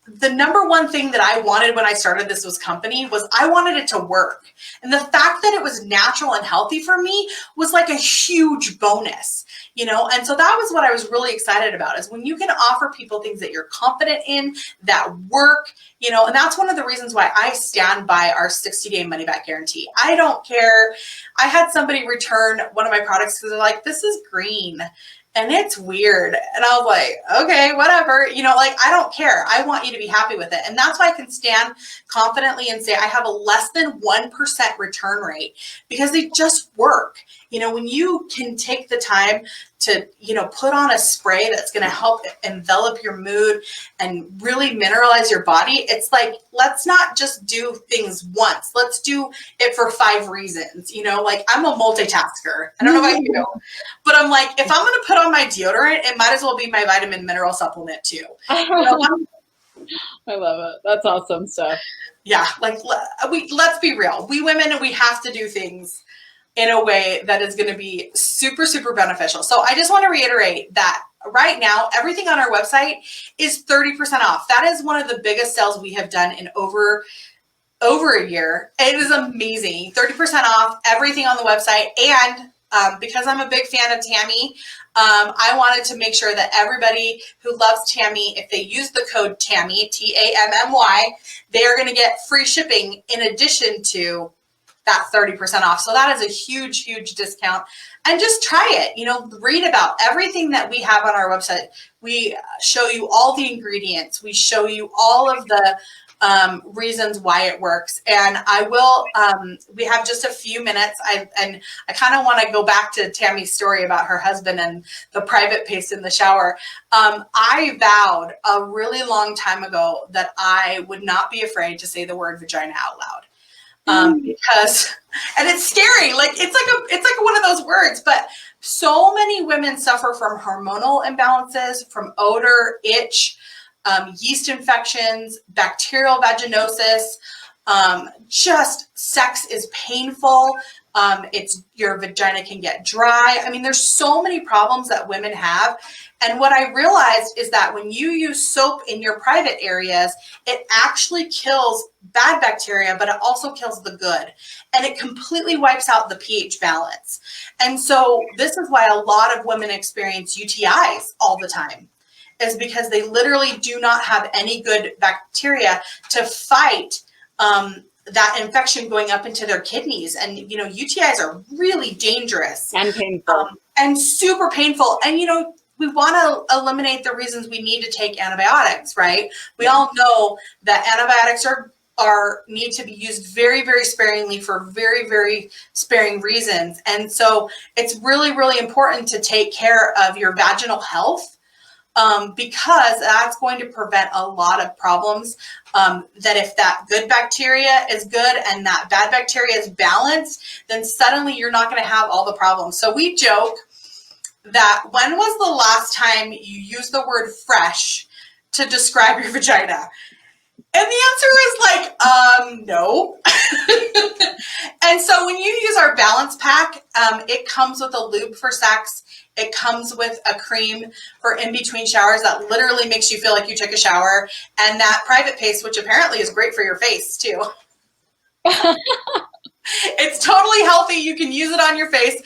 The number one thing that I wanted when I started this company was I wanted it to work. And the fact that it was natural and healthy for me was like a huge bonus, you know? And so that was what I was really excited about, is when you can offer people things that you're confident in, that work, you know, and that's one of the reasons why I stand by our 60-day money back guarantee. I don't care. I had somebody return one of my products because they're like, this is green and it's weird. And I was like, okay, whatever. You know, like, I don't care. I want you to be happy with it. And that's why I can stand confidently and say I have a less than 1% return rate because they just work. You know, when you can take the time to, you know, put on a spray that's going to help envelop your mood and really mineralize your body, it's like, let's not just do things once. Let's do it for 5 reasons. You know, like, I'm a multitasker. I don't know about you, but I'm like, if I'm going to put on my deodorant, it might as well be my vitamin mineral supplement too. You know, I love it. That's awesome stuff. Yeah. Like, let's be real. We women, we have to do things in a way that is going to be super, super beneficial. So I just want to reiterate that right now, everything on our website is 30% off. That is one of the biggest sales we have done in over a year. It is amazing. 30% off everything on the website. And because I'm a big fan of Tammy, I wanted to make sure that everybody who loves Tammy, if they use the code Tammy, TAMMY, they are going to get free shipping in addition to that 30% off. So that is a huge, huge discount. And just try it, you know, read about everything that we have on our website. We show you all the ingredients. We show you all of the reasons why it works. And I will, we have just a few minutes. I kind of want to go back to Tammy's story about her husband and the private paste in the shower. I vowed a really long time ago that I would not be afraid to say the word vagina out loud. Because, and it's scary, like, it's like one of those words, but so many women suffer from hormonal imbalances, from odor, itch, yeast infections, bacterial vaginosis, just sex is painful. Your vagina can get dry. I mean, there's so many problems that women have. And what I realized is that when you use soap in your private areas, it actually kills bad bacteria, but it also kills the good. And it completely wipes out the pH balance. And so this is why a lot of women experience UTIs all the time, is because they literally do not have any good bacteria to fight that infection going up into their kidneys. And, you know, UTIs are really dangerous. And painful. And super painful. And, you know, we want to eliminate the reasons we need to take antibiotics, right? We all know that antibiotics need to be used very, very sparingly for very, very sparing reasons. And so it's really, really important to take care of your vaginal health, because that's going to prevent a lot of problems. That if that good bacteria is good and that bad bacteria is balanced, then suddenly you're not going to have all the problems. So we joke that, when was the last time you used the word fresh to describe your vagina? And the answer is like, no. And so when you use our balance pack, it comes with a lube for sex. It comes with a cream for in between showers that literally makes you feel like you took a shower. And that private paste, which apparently is great for your face too. It's totally healthy. You can use it on your face,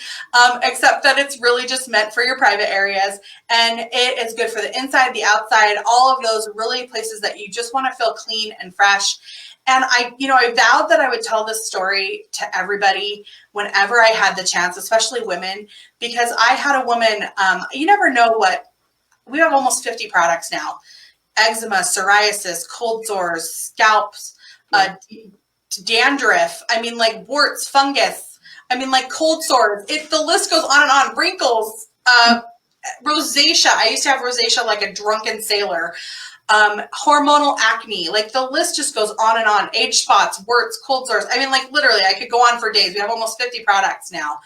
except that it's really just meant for your private areas. And it is good for the inside, the outside, all of those really places that you just want to feel clean and fresh. And I vowed that I would tell this story to everybody whenever I had the chance, especially women, because I had a woman, you never know we have almost 50 products now: eczema, psoriasis, cold sores, scalps, dandruff, I mean, like, warts, fungus, I mean, like, cold sores. The list goes on and on. Wrinkles, rosacea. I used to have rosacea like a drunken sailor. Hormonal acne. Like, the list just goes on and on. Age spots, warts, cold sores. I mean, like, literally, I could go on for days. We have almost 50 products now.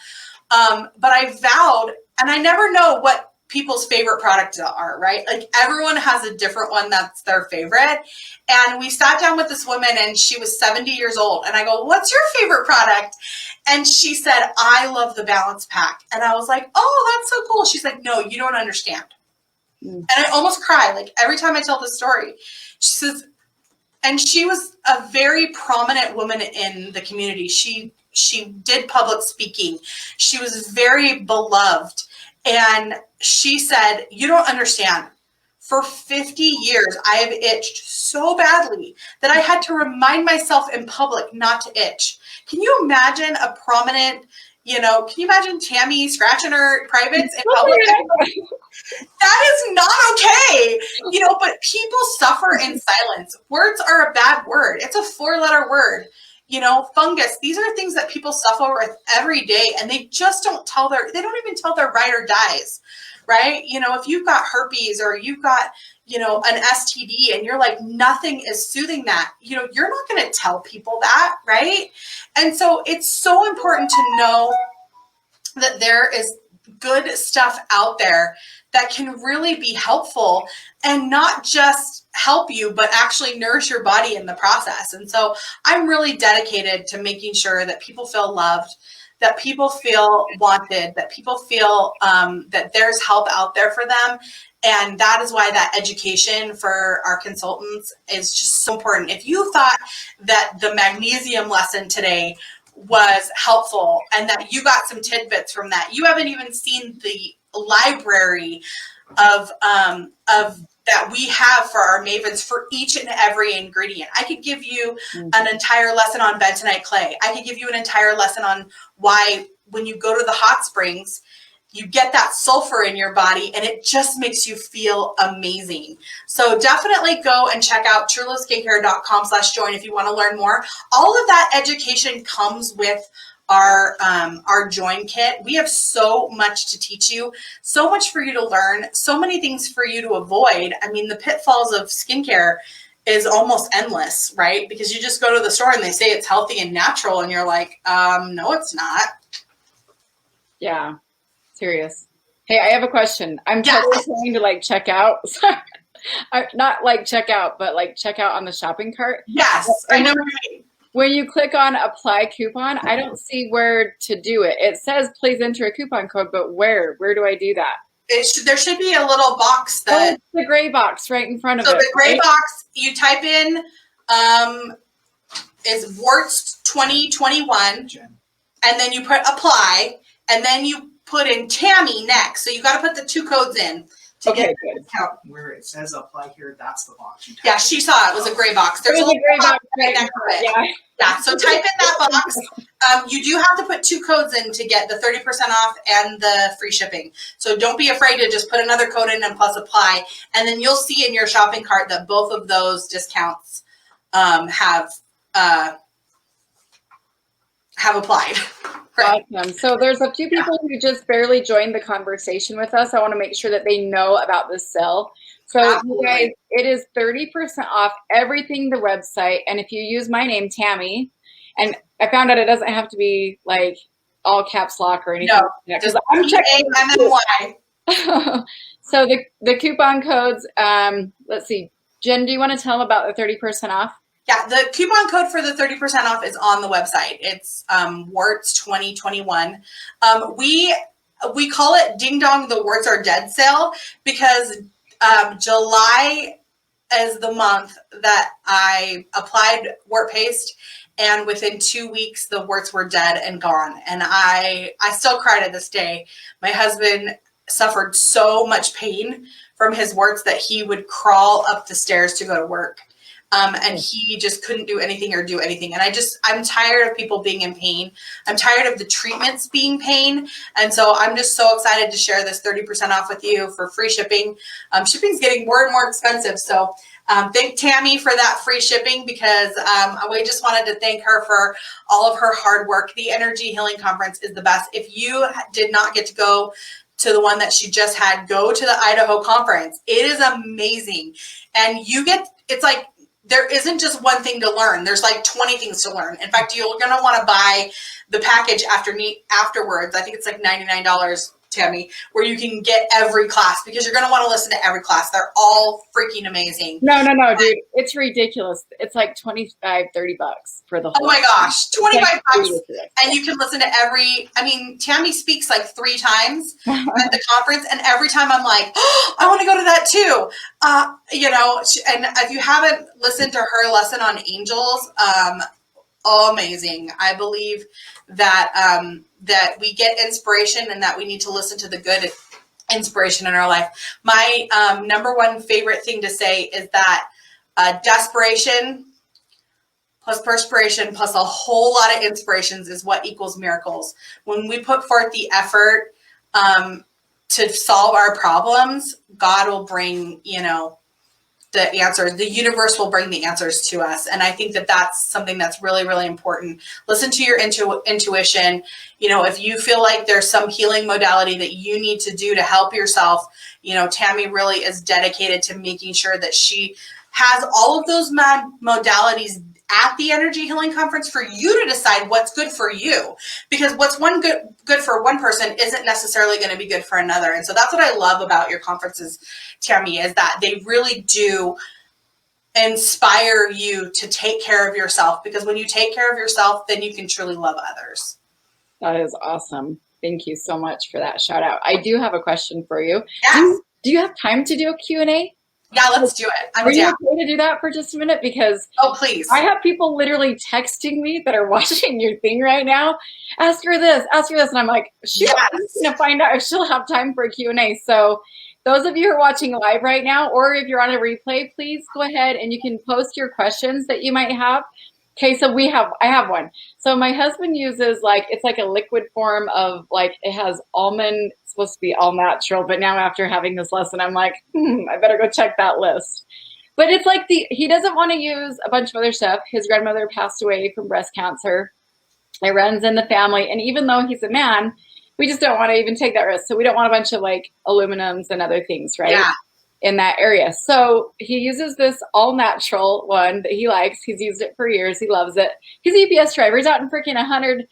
But I vowed and I never know what people's favorite products are, right? Like everyone has a different one that's their favorite. And we sat down with this woman and she was 70 years old. And I go, what's your favorite product? And she said, I love the Balance Pack. And I was like, oh, that's so cool. She's like, no, you don't understand. And I almost cry like every time I tell this story. She says, and she was a very prominent woman in the community. She did public speaking. She was very beloved. And she said, you don't understand. For 50 years, I have itched so badly that I had to remind myself in public not to itch. Can you imagine a prominent, can you imagine Tammy scratching her privates in public? That is not okay, but people suffer in silence. Words are a bad word. It's a 4-letter word. Fungus, these are things that people suffer with every day, and they just don't they don't even tell their ride or dies, right? If you've got herpes or you've got, an STD and you're like, nothing is soothing that, you're not going to tell people that, right? And so it's so important to know that there is good stuff out there that can really be helpful and not just help you, but actually nourish your body in the process. And so I'm really dedicated to making sure that people feel loved, that people feel wanted, that people feel that there's help out there for them. And that is why that education for our consultants is just so important. If you thought that the magnesium lesson today was helpful and that you got some tidbits from that, you haven't even seen the library of that we have for our mavens for each and every ingredient. I could give you an entire lesson on bentonite clay. I could give you an entire lesson on why when you go to the hot springs, you get that sulfur in your body and it just makes you feel amazing. So definitely go and check out trueloveskincare.com/join if you want to learn more. All of that education comes with our join kit. We have so much to teach you, so much for you to learn, so many things for you to avoid. I mean, the pitfalls of skincare is almost endless, right? Because you just go to the store and they say it's healthy and natural and you're like, no, it's not. Yeah. Serious. Hey, I have a question. I'm totally trying to check out. Not check out, but check out on the shopping cart. Yes, I know. When you click on apply coupon, I don't see where to do it. It says please enter a coupon code, but where? Where do I do that? There should be a little box that the gray box right in front of it. So the gray box, you type in is warts 2021, and then you put apply, and then you put in Tammy next. So you got to put the 2 codes in to get the discount. Where it says apply here, that's the box. Yeah, she saw it. It was a gray box. There's a little gray box right next to it. Yeah, so type in that box. You do have to put 2 codes in to get the 30% off and the free shipping. So don't be afraid to just put another code in and plus apply. And then you'll see in your shopping cart that both of those discounts have applied. Right. Awesome. So there's a few people who just barely joined the conversation with us. I want to make sure that they know about this sale. So you guys, it is 30% off everything, the website. And if you use my name, Tammy, and I found out it doesn't have to be all caps lock or anything. No, just I'm checking MMY. So the coupon codes, let's see. Jen, do you want to tell them about the 30% off? Yeah, the coupon code for the 30% off is on the website. It's warts 2021. We call it Ding Dong, the Warts Are Dead sale because July is the month that I applied wart paste, and within 2 weeks the warts were dead and gone. And I still cry to this day. My husband suffered so much pain from his warts that he would crawl up the stairs to go to work. And he just couldn't do anything or do anything. And I'm tired of people being in pain. I'm tired of the treatments being pain. And so I'm just so excited to share this 30% off with you for free shipping. Shipping's getting more and more expensive. So thank Tammy for that free shipping because we just wanted to thank her for all of her hard work. The Energy Healing Conference is the best. If you did not get to go to the one that she just had, go to the Idaho conference. It is amazing. And it's like, there isn't just one thing to learn. There's 20 things to learn. In fact, you're going to want to buy the package afterwards. I think it's $99 Tammy, where you can get every class, because you're going to want to listen to every class. They're all freaking amazing. No, dude. It's ridiculous. It's like 25, $30 for the whole. Oh my gosh, 25 bucks. Ridiculous. And you can listen to Tammy speaks like 3 times at the conference. And every time I'm like, oh, I want to go to that too. And if you haven't listened to her lesson on angels, amazing. I believe that that we get inspiration and that we need to listen to the good inspiration in our life. My number one favorite thing to say is that desperation plus perspiration plus a whole lot of inspirations is what equals miracles. When we put forth the effort to solve our problems, God will bring, the answers. The universe will bring the answers to us. And I think that that's something that's really, really important. Listen to your intuition. If you feel like there's some healing modality that you need to do to help yourself, Tammy really is dedicated to making sure that she has all of those modalities at the Energy Healing Conference for you to decide what's good for you, because what's good for one person isn't necessarily going to be good for another. And so that's what I love about your conferences, Tammy, is that they really do inspire you to take care of yourself, because when you take care of yourself, then you can truly love others. That is awesome. Thank you so much for that shout out. I do have a question for you. Yes. Do you have time to do a Q&A? Yeah, let's do it. Are you okay to do that for just a minute? Because please. I have people literally texting me that are watching your thing right now. Ask her this. And I'm like, shoot, yes. I'm going to find out if she'll have time for a Q&A. So those of you who are watching live right now, or if you're on a replay, please go ahead and you can post your questions that you might have. Okay, so I have one. So my husband uses it's like a liquid form of it has almond, it's supposed to be all natural, but now after having this lesson, I'm like, I better go check that list. But it's he doesn't want to use a bunch of other stuff. His grandmother passed away from breast cancer. It runs in the family. And even though he's a man, we just don't want to even take that risk. So we don't want a bunch of aluminums and other things, right? Yeah. In that area. So he uses this all natural one that he likes. He's used it for years. He loves it. His EPS driver's out in freaking 100+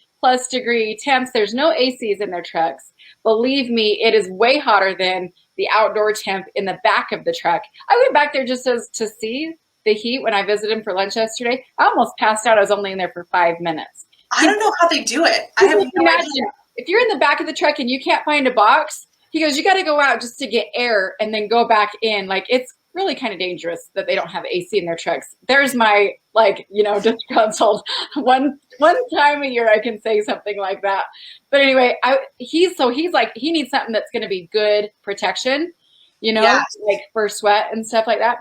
degree temps. There's no ACs in their trucks. Believe me, it is way hotter than the outdoor temp in the back of the truck. I went back there just to see the heat when I visited him for lunch yesterday. I almost passed out. I was only in there for 5 minutes. I don't know how they do it. I have no idea. If you're in the back of the truck and you can't find a box, he goes, you got to go out just to get air and then go back in. It's really kind of dangerous that they don't have AC in their trucks. There's my, disgruntled one time a year I can say something like that. But anyway, he's he needs something that's going to be good protection, Yes. For sweat and stuff like that.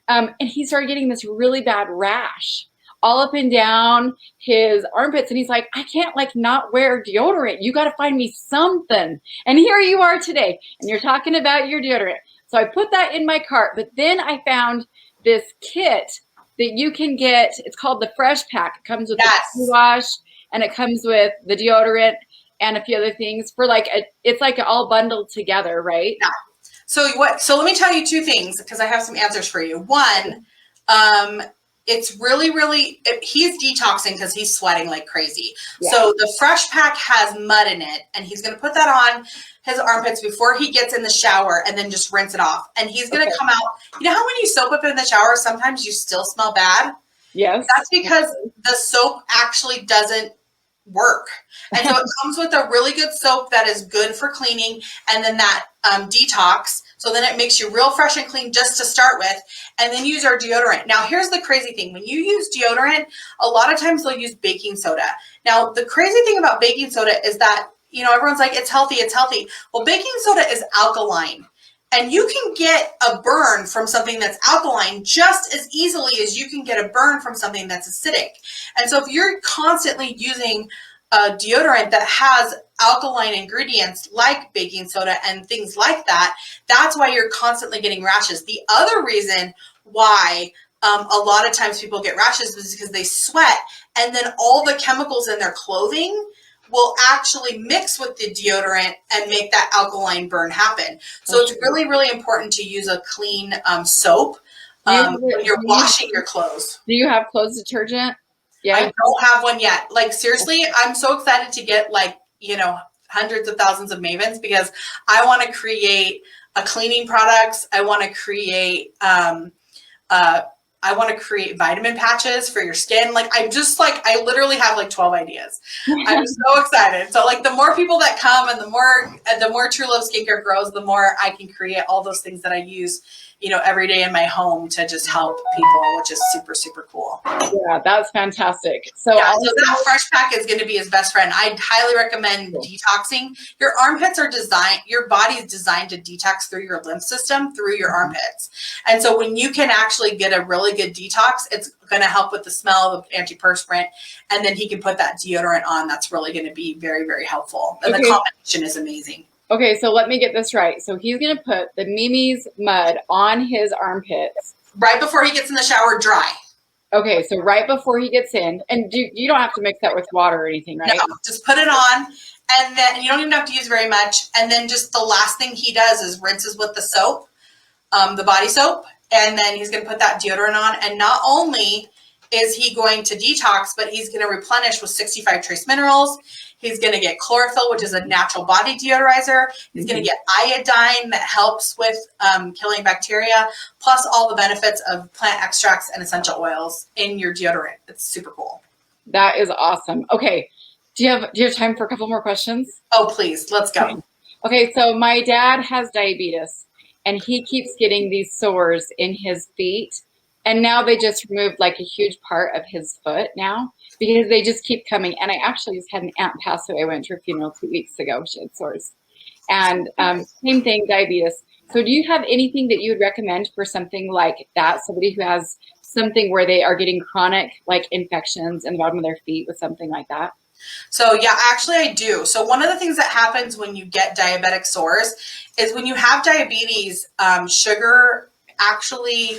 And he started getting this really bad rash all up and down his armpits. And he's like, I can't not wear deodorant. You got to find me something. And here you are today. And you're talking about your deodorant. So I put that in my cart. But then I found this kit that you can get. It's called the Fresh Pack. It comes with the body wash and it comes with the deodorant and a few other things for it's all bundled together, right? Yeah. So let me tell you 2 things, because I have some answers for you. One, it's really, really, he's detoxing because he's sweating like crazy. Yeah. So the Fresh Pack has mud in it, and he's going to put that on his armpits before he gets in the shower and then just rinse it off. And he's going to come out. You know how when you soap up in the shower, sometimes you still smell bad? Yes. That's because the soap actually doesn't work. And so it comes with a really good soap that is good for cleaning, and then that detox. So then it makes you real fresh and clean just to start with, and then use our deodorant. Now, here's the crazy thing. When you use deodorant, a lot of times they'll use baking soda. Now, the crazy thing about baking soda is that, everyone's like, it's healthy, it's healthy. Well, baking soda is alkaline. And you can get a burn from something that's alkaline just as easily as you can get a burn from something that's acidic. And so if you're constantly using a deodorant that has alkaline ingredients like baking soda and things like that, that's why you're constantly getting rashes. The other reason why a lot of times people get rashes is because they sweat, and then all the chemicals in their clothing will actually mix with the deodorant and make that alkaline burn happen. So it's really, really important to use a clean soap when you're washing your clothes. Do you have clothes detergent? Yeah. I don't have one yet. Seriously, I'm so excited to get $100 hundreds of thousands of Mavens because I want to create a cleaning products. I want to create vitamin patches for your skin. Like I literally have like 12 ideas. I'm so excited. So like the more people that come and the more True Love Skincare grows, the more I can create all those things that I use, you know, every day in my home to just help people, which is super, super cool. Yeah, that's fantastic. So, yeah, so that fresh pack is going to be his best friend. I highly recommend detoxing. Your armpits are designed, your body is designed to detox through your lymph system, through your armpits. And so when you can actually get a really good detox, it's going to help with the smell, the antiperspirant, and then he can put that deodorant on. That's really going to be very, very helpful. And the combination is amazing. Okay, so let me get this right. So he's going to put the Mimi's mud on his armpits. Right before he gets in the shower dry. Okay, so right before he gets in. And you don't have to mix that with water or anything, right? No, just put it on. And then you don't even have to use very much. And then just the last thing he does is rinses with the soap, the body soap. And then he's going to put that deodorant on. And not only is he going to detox, but he's going to replenish with 65 trace minerals. He's going to get chlorophyll, which is a natural body deodorizer. He's going to get iodine that helps with killing bacteria, plus all the benefits of plant extracts and essential oils in your deodorant. It's super cool. That is awesome. Okay. Do you have time for a couple more questions? Oh, please. Let's go. Okay. So my dad has diabetes and he keeps getting these sores in his feet. And now they just removed like a huge part of his foot now because they just keep coming. And I actually just had an aunt pass away. I went to her funeral 2 weeks ago. She had sores. And same thing, diabetes. So do you have anything that you would recommend for something like that? Somebody who has something where they are getting chronic like infections in the bottom of their feet with something like that? So yeah, actually I do. So one of the things that happens when you get diabetic sores is when you have diabetes, sugar actually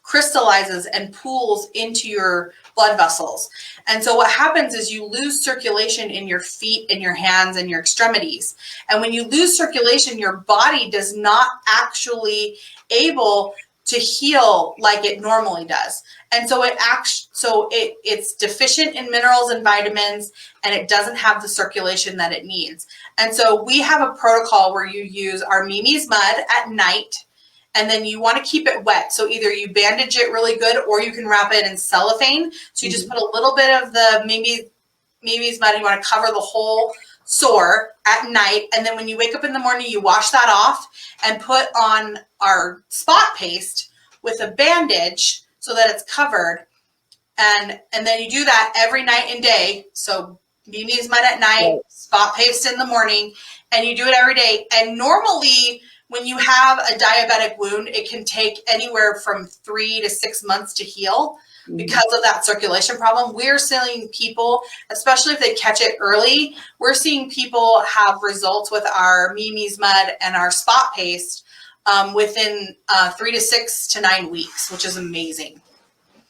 crystallizes and pools into your blood vessels. And so what happens is you lose circulation in your feet and your hands and your extremities. And when you lose circulation, your body does not actually able to heal like it normally does. And so it's deficient in minerals and vitamins, and it doesn't have the circulation that it needs. And so we have a protocol where you use our Mimi's mud at night. And then you want to keep it wet. So either you bandage it really good or you can wrap it in cellophane. So you just put a little bit of the Mimi's mud. You want to cover the whole sore at night. And then when you wake up in the morning, you wash that off and put on our spot paste with a bandage so that it's covered. And then you do that every night and day. So Mimi's mud at night, spot paste in the morning, and you do it every day. And normally, when you have a diabetic wound, it can take anywhere from 3 to 6 months to heal because of that circulation problem. We're seeing people, especially if they catch it early, we're seeing people have results with our Mimi's mud and our spot paste within 3 to 6 to 9 weeks, which is amazing.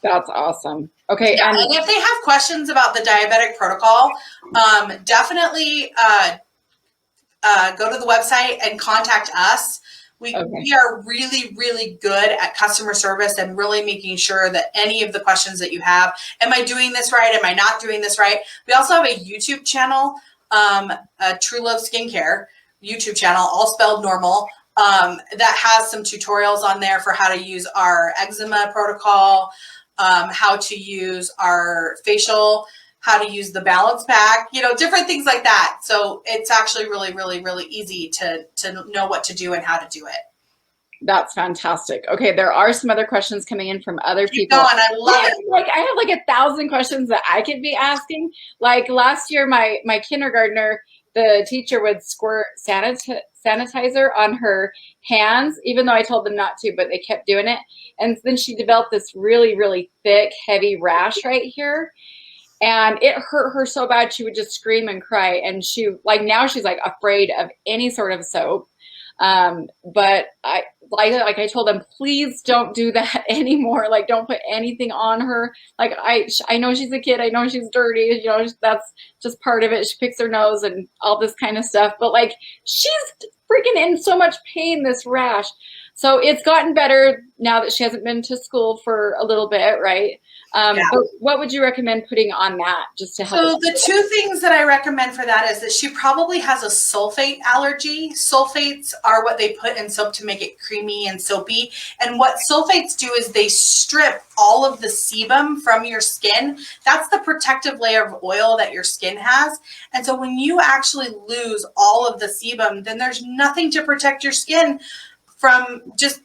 That's awesome. Okay. Yeah, and if they have questions about the diabetic protocol, definitely go to the website and contact us. We are really, really good at customer service and really making sure that any of the questions that you have, am I doing this right? Am I not doing this right? We also have a YouTube channel, True Love Skincare YouTube channel, all spelled normal, that has some tutorials on there for how to use our eczema protocol, how to use our facial, how to use the balance pack, you know, different things like that. So it's actually really, really, really easy to know what to do and how to do it. That's fantastic. Okay, there are some other questions coming in from other people. Keep going, I love it. Like I have like 1,000 questions that I could be asking. Like last year, my kindergartner, the teacher would squirt sanitizer on her hands, even though I told them not to, but they kept doing it. And then she developed this really, really thick, heavy rash right here. And it hurt her so bad, she would just scream and cry. And now she's like afraid of any sort of soap. But I told them, please don't do that anymore. Like, don't put anything on her. Like, I know she's a kid. I know she's dirty. You know, that's just part of it. She picks her nose and all this kind of stuff. But like, she's freaking in so much pain, this rash. So it's gotten better now that she hasn't been to school for a little bit, right? Yeah. But what would you recommend putting on that just to help? So the two things that I recommend for that is that she probably has a sulfate allergy. Sulfates are what they put in soap to make it creamy and soapy. And what sulfates do is they strip all of the sebum from your skin. That's the protective layer of oil that your skin has. And so when you actually lose all of the sebum, then there's nothing to protect your skin from just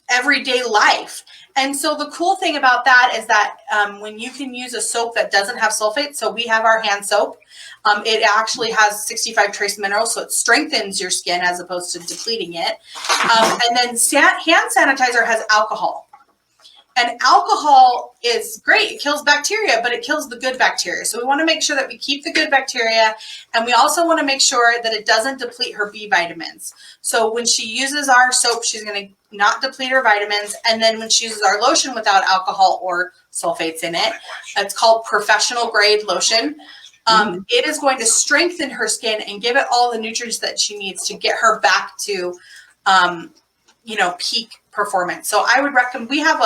everyday life. And so the cool thing about that is that when you can use a soap that doesn't have sulfate, so we have our hand soap, it actually has 65 trace minerals, so it strengthens your skin as opposed to depleting it. And then hand sanitizer has alcohol. And alcohol is great. It kills bacteria, but it kills the good bacteria. So we want to make sure that we keep the good bacteria. And we also want to make sure that it doesn't deplete her B vitamins. So when she uses our soap, she's going to not deplete her vitamins. And then when she uses our lotion without alcohol or sulfates in it, it's called professional grade lotion. It is going to strengthen her skin and give it all the nutrients that she needs to get her back to, peak performance. So I would recommend, we have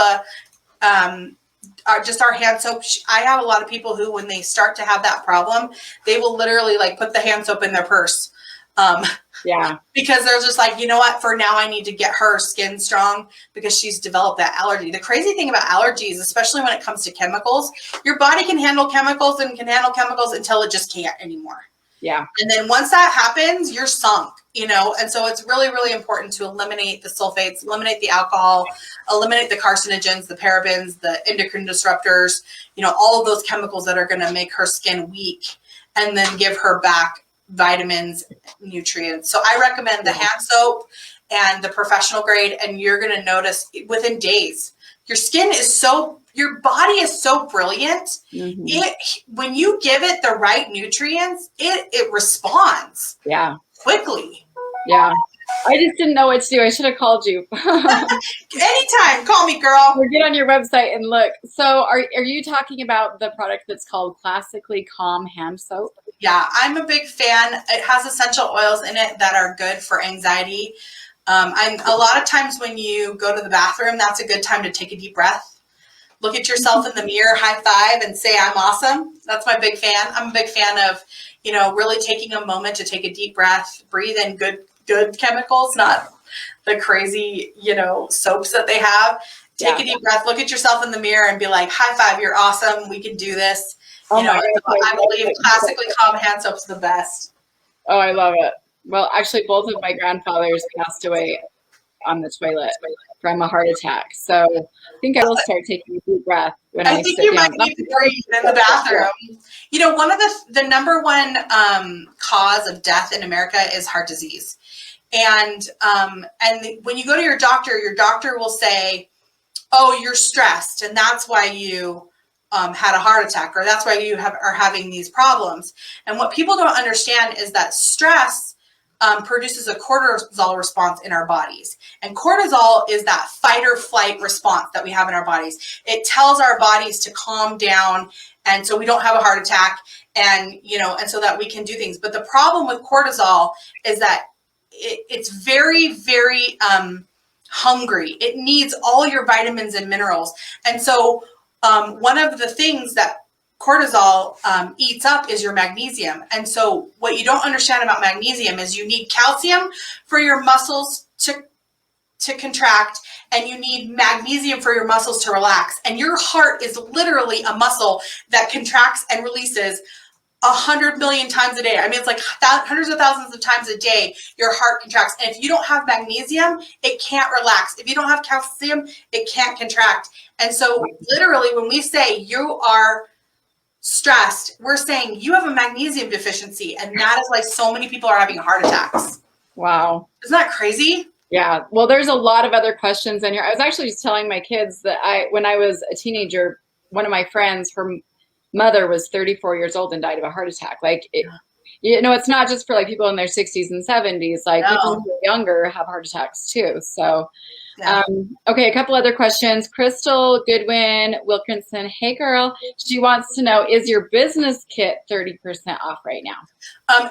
just our hand soap. I have a lot of people who, when they start to have that problem, they will literally like put the hand soap in their purse. Because they're just like, you know what, for now I need to get her skin strong because she's developed that allergy. The crazy thing about allergies, especially when it comes to chemicals, your body can handle chemicals and can handle chemicals until it just can't anymore. Yeah. And then once that happens, you're sunk, and so it's really, really important to eliminate the sulfates, eliminate the alcohol, eliminate the carcinogens, the parabens, the endocrine disruptors, all of those chemicals that are going to make her skin weak, and then give her back vitamins, nutrients. So I recommend the hand soap and the professional grade, and you're going to notice within days, your body is so brilliant. When you give it the right nutrients, it responds quickly. Yeah. I just didn't know what to do. I should have called you. Anytime, call me, girl. Or get on your website and look. So are you talking about the product that's called Classically Calm Hand Soap? Yeah, I'm a big fan. It has essential oils in it that are good for anxiety. And a lot of times when you go to the bathroom, that's a good time to take a deep breath. Look at yourself in the mirror, high five, and say, I'm awesome. That's my big fan. I'm a big fan of, really taking a moment to take a deep breath, breathe in good chemicals, not the crazy, soaps that they have. Take a deep breath, look at yourself in the mirror and be like, high five, you're awesome. We can do this. I believe Classically Calm Hand Soap's the best. Oh, I love it. Well, actually, both of my grandfathers passed away on the toilet from a heart attack. So I think I will start taking a deep breath when I think sit you down. might need to breathe in the bathroom. One of the number one cause of death in America is heart disease. And when you go to your doctor will say, oh, you're stressed, and that's why you had a heart attack, or that's why you are having these problems. And what people don't understand is that stress produces a cortisol response in our bodies. And cortisol is that fight or flight response that we have in our bodies. It tells our bodies to calm down, and so we don't have a heart attack, and so that we can do things. But the problem with cortisol is that it's very, very hungry. It needs all your vitamins and minerals. And so one of the things that cortisol eats up is your magnesium. And so what you don't understand about magnesium is you need calcium for your muscles to contract, and you need magnesium for your muscles to relax. And your heart is literally a muscle that contracts and releases 100 million times a day. I mean, it's like hundreds of thousands of times a day your heart contracts. And if you don't have magnesium, it can't relax. If you don't have calcium, it can't contract. And so literally when we say you are stressed, we're saying you have a magnesium deficiency. And that is why so many people are having heart attacks. Wow. Isn't that crazy? Yeah. Well, there's a lot of other questions in here. I was actually just telling my kids that when I was a teenager, one of my friends, her mother was 34 years old and died of a heart attack. It's not just for like people in their 60s and 70s. Like people who are younger have heart attacks too. So, okay, a couple other questions. Crystal Goodwin Wilkinson. Hey, girl. She wants to know, is your business kit 30% off right now?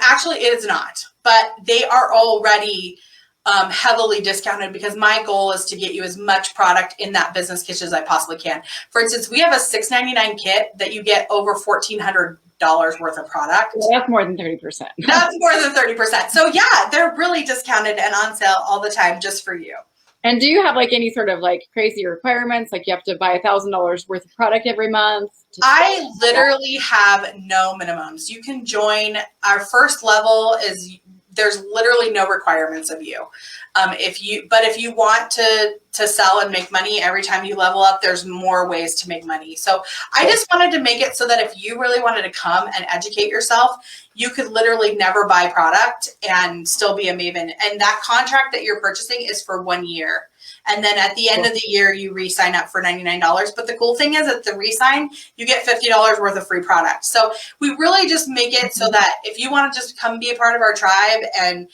Actually, it is not. But they are already heavily discounted because my goal is to get you as much product in that business kit as I possibly can. For instance, we have a $6.99 kit that you get over $1,400 worth of product. Well, that's more than 30%. That's more than 30%. So yeah, they're really discounted and on sale all the time just for you. And do you have like any sort of like crazy requirements? Like you have to buy $1,000 worth of product every month? I literally have no minimums. You can join. Our first level is there's literally no requirements of you. If you want to sell and make money every time you level up, there's more ways to make money. So I just wanted to make it so that if you really wanted to come and educate yourself, you could literally never buy product and still be a maven. And that contract that you're purchasing is for 1 year. And then at the end of the year, you re-sign up for $99. But the cool thing is at the re-sign, you get $50 worth of free product. So we really just make it so that if you want to just come be a part of our tribe and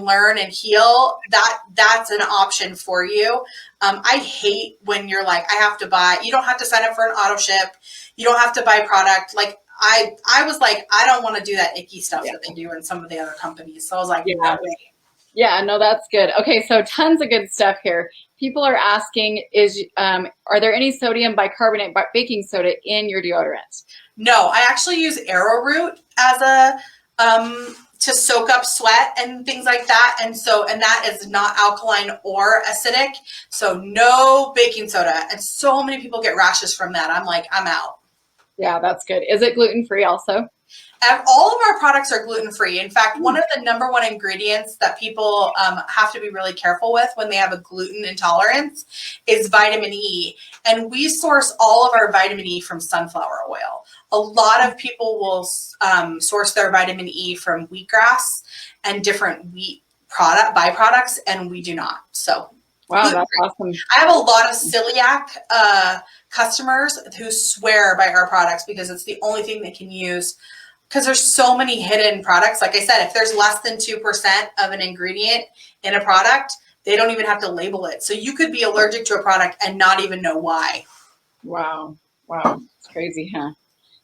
learn and heal, that's an option for you. I hate when you're like, I have to buy, you don't have to sign up for an auto ship. You don't have to buy product. Like I was like, I don't want to do that icky stuff that they do in some of the other companies. So I was like, no way. Yeah, no, that's good. Okay, so tons of good stuff here. People are asking, are there any sodium bicarbonate baking soda in your deodorant? No, I actually use arrowroot as a to soak up sweat and things like that. And that is not alkaline or acidic. So no baking soda. And so many people get rashes from that. I'm like, I'm out. Yeah, that's good. Is it gluten-free also? All of our products are gluten-free. In fact, one of the number one ingredients that people have to be really careful with when they have a gluten intolerance is vitamin E. And we source all of our vitamin E from sunflower oil. A lot of people will source their vitamin E from wheatgrass and different wheat byproducts, and we do not. So wow, that's awesome. I have a lot of celiac customers who swear by our products because it's the only thing they can use. Because there's so many hidden products. Like I said, if there's less than 2% of an ingredient in a product, they don't even have to label it. So you could be allergic to a product and not even know why. Wow. It's crazy, huh?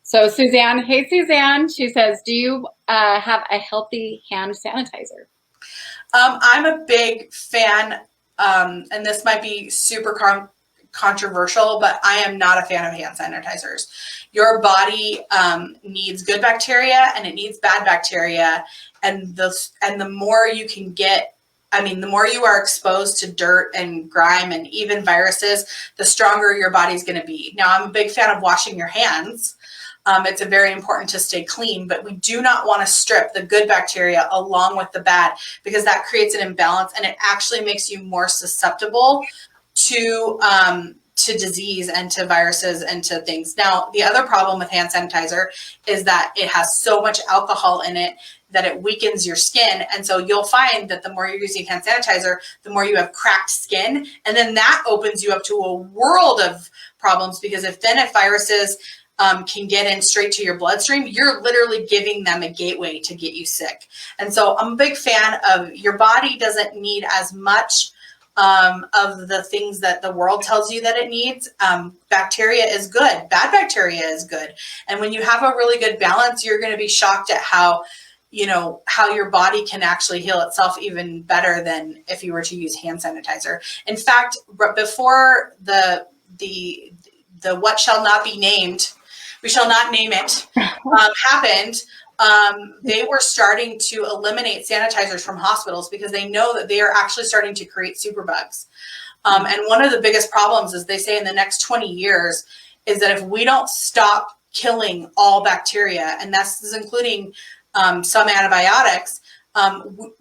So Suzanne, hey Suzanne, she says, do you have a healthy hand sanitizer? I'm a big fan, and this might be super controversial, but I am not a fan of hand sanitizers. Your body needs good bacteria and it needs bad bacteria, and the more you can get, the more you are exposed to dirt and grime and even viruses, the stronger your body's going to be. Now, I'm a big fan of washing your hands. It's very important to stay clean, but we do not want to strip the good bacteria along with the bad, because that creates an imbalance and it actually makes you more susceptible to disease and to viruses and to things. Now, the other problem with hand sanitizer is that it has so much alcohol in it that it weakens your skin. And so you'll find that the more you're using hand sanitizer, the more you have cracked skin. And then that opens you up to a world of problems, because if viruses can get in straight to your bloodstream, you're literally giving them a gateway to get you sick. And so I'm a big fan of, your body doesn't need as much of the things that the world tells you that it needs. Bacteria is good. Bad bacteria is good. And when you have a really good balance, you're going to be shocked at how your body can actually heal itself even better than if you were to use hand sanitizer. In fact, before the what shall not be named, we shall not name it, happened, they were starting to eliminate sanitizers from hospitals because they know that they are actually starting to create superbugs. And one of the biggest problems is, they say, in the next 20 years is that if we don't stop killing all bacteria, and this is including some antibiotics,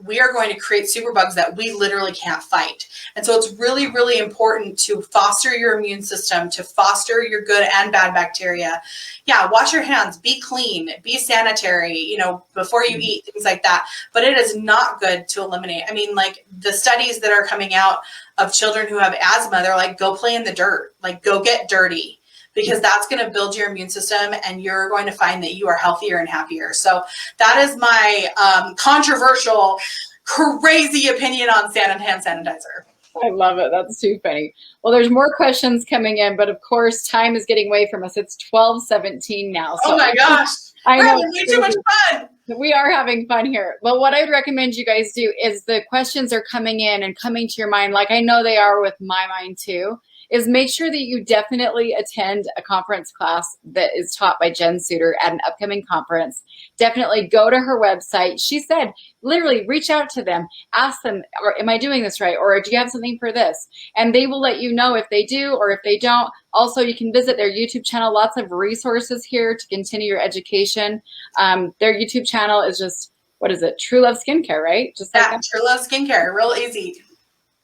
we are going to create superbugs that we literally can't fight. And so it's really, really important to foster your immune system, to foster your good and bad bacteria. Yeah, wash your hands, be clean, be sanitary, before you eat, things like that. But it is not good to eliminate. Like the studies that are coming out of children who have asthma, they're like, go play in the dirt, like go get dirty, because that's going to build your immune system and you're going to find that you are healthier and happier. So that is my controversial, crazy opinion on hand sanitizer. I love it. That's too funny. Well, there's more questions coming in, but of course, time is getting away from us. It's 12:17 now. So oh my gosh. I know. Way too much fun. We are having fun here. But what I'd recommend you guys do is the questions are coming in and coming to your mind, like I know they are with my mind too, is make sure that you definitely attend a conference class that is taught by Jen Suter at an upcoming conference. Definitely go to her website. She said, literally reach out to them, ask them, or am I doing this right? Or do you have something for this? And they will let you know if they do or if they don't. Also, you can visit their YouTube channel. Lots of resources here to continue your education. Their YouTube channel is just, what is it? True Love Skincare, right? Just like that. True Love Skincare, real easy.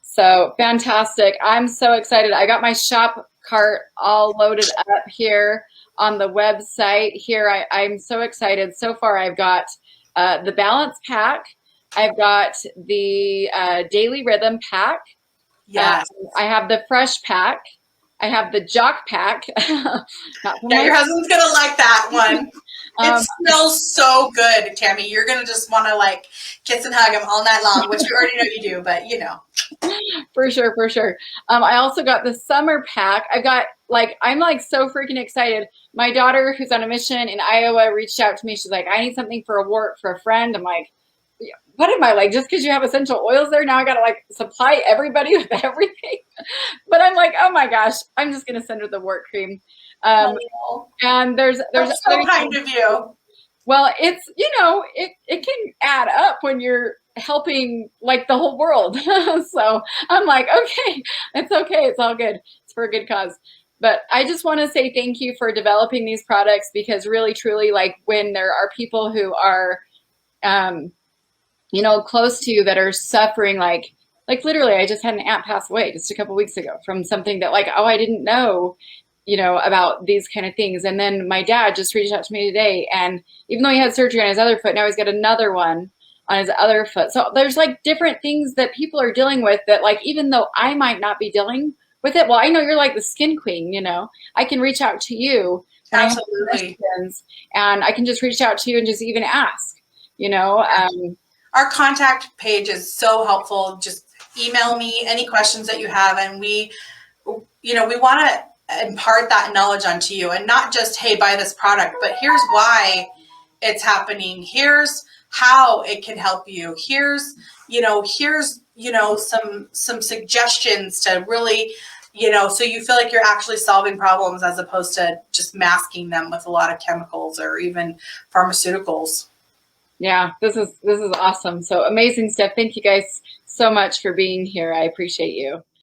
So fantastic. I'm so excited. I got my shop cart all loaded up here on the website here. I'm so excited. So far, I've got the Balance Pack. I've got the Daily Rhythm Pack. Yes. I have the Fresh Pack. I have the Jock Pack. Yeah, your husband's going to like that one. It smells so good, Tammy. You're going to just want to like kiss and hug him all night long, which you already know you do, but you know. For sure, for sure. I also got the Summer Pack. I've got I'm like so freaking excited. My daughter, who's on a mission in Iowa, reached out to me. She's like, I need something for a friend. I'm like, what am I like? Just because you have essential oils there, now I got to like supply everybody with everything. But I'm like, oh my gosh, I'm just going to send her the wart cream. And there's That's so kind of you. Well, it's, it can add up when you're helping like the whole world. So I'm like, okay, it's okay. It's all good. It's for a good cause. But I just want to say thank you for developing these products, because really, truly, like when there are people who are, close to you that are suffering, like literally, I just had an aunt pass away just a couple weeks ago from something that I didn't know, about these kind of things. And then my dad just reached out to me today, and even though he had surgery on his other foot, now he's got another one on his other foot. So there's like different things that people are dealing with that, like, even though I might not be dealing with it, well, I know you're like the skin queen, I can reach out to you. Absolutely. And I can just reach out to you and just even ask, Our contact page is so helpful. Just email me any questions that you have, and we want to impart that knowledge onto you, and not just, hey, buy this product, but here's why it's happening. Here's how it can help you. Here's some suggestions to really, so you feel like you're actually solving problems as opposed to just masking them with a lot of chemicals or even pharmaceuticals. Yeah, this is awesome. So amazing stuff. Thank you guys so much for being here. I appreciate you.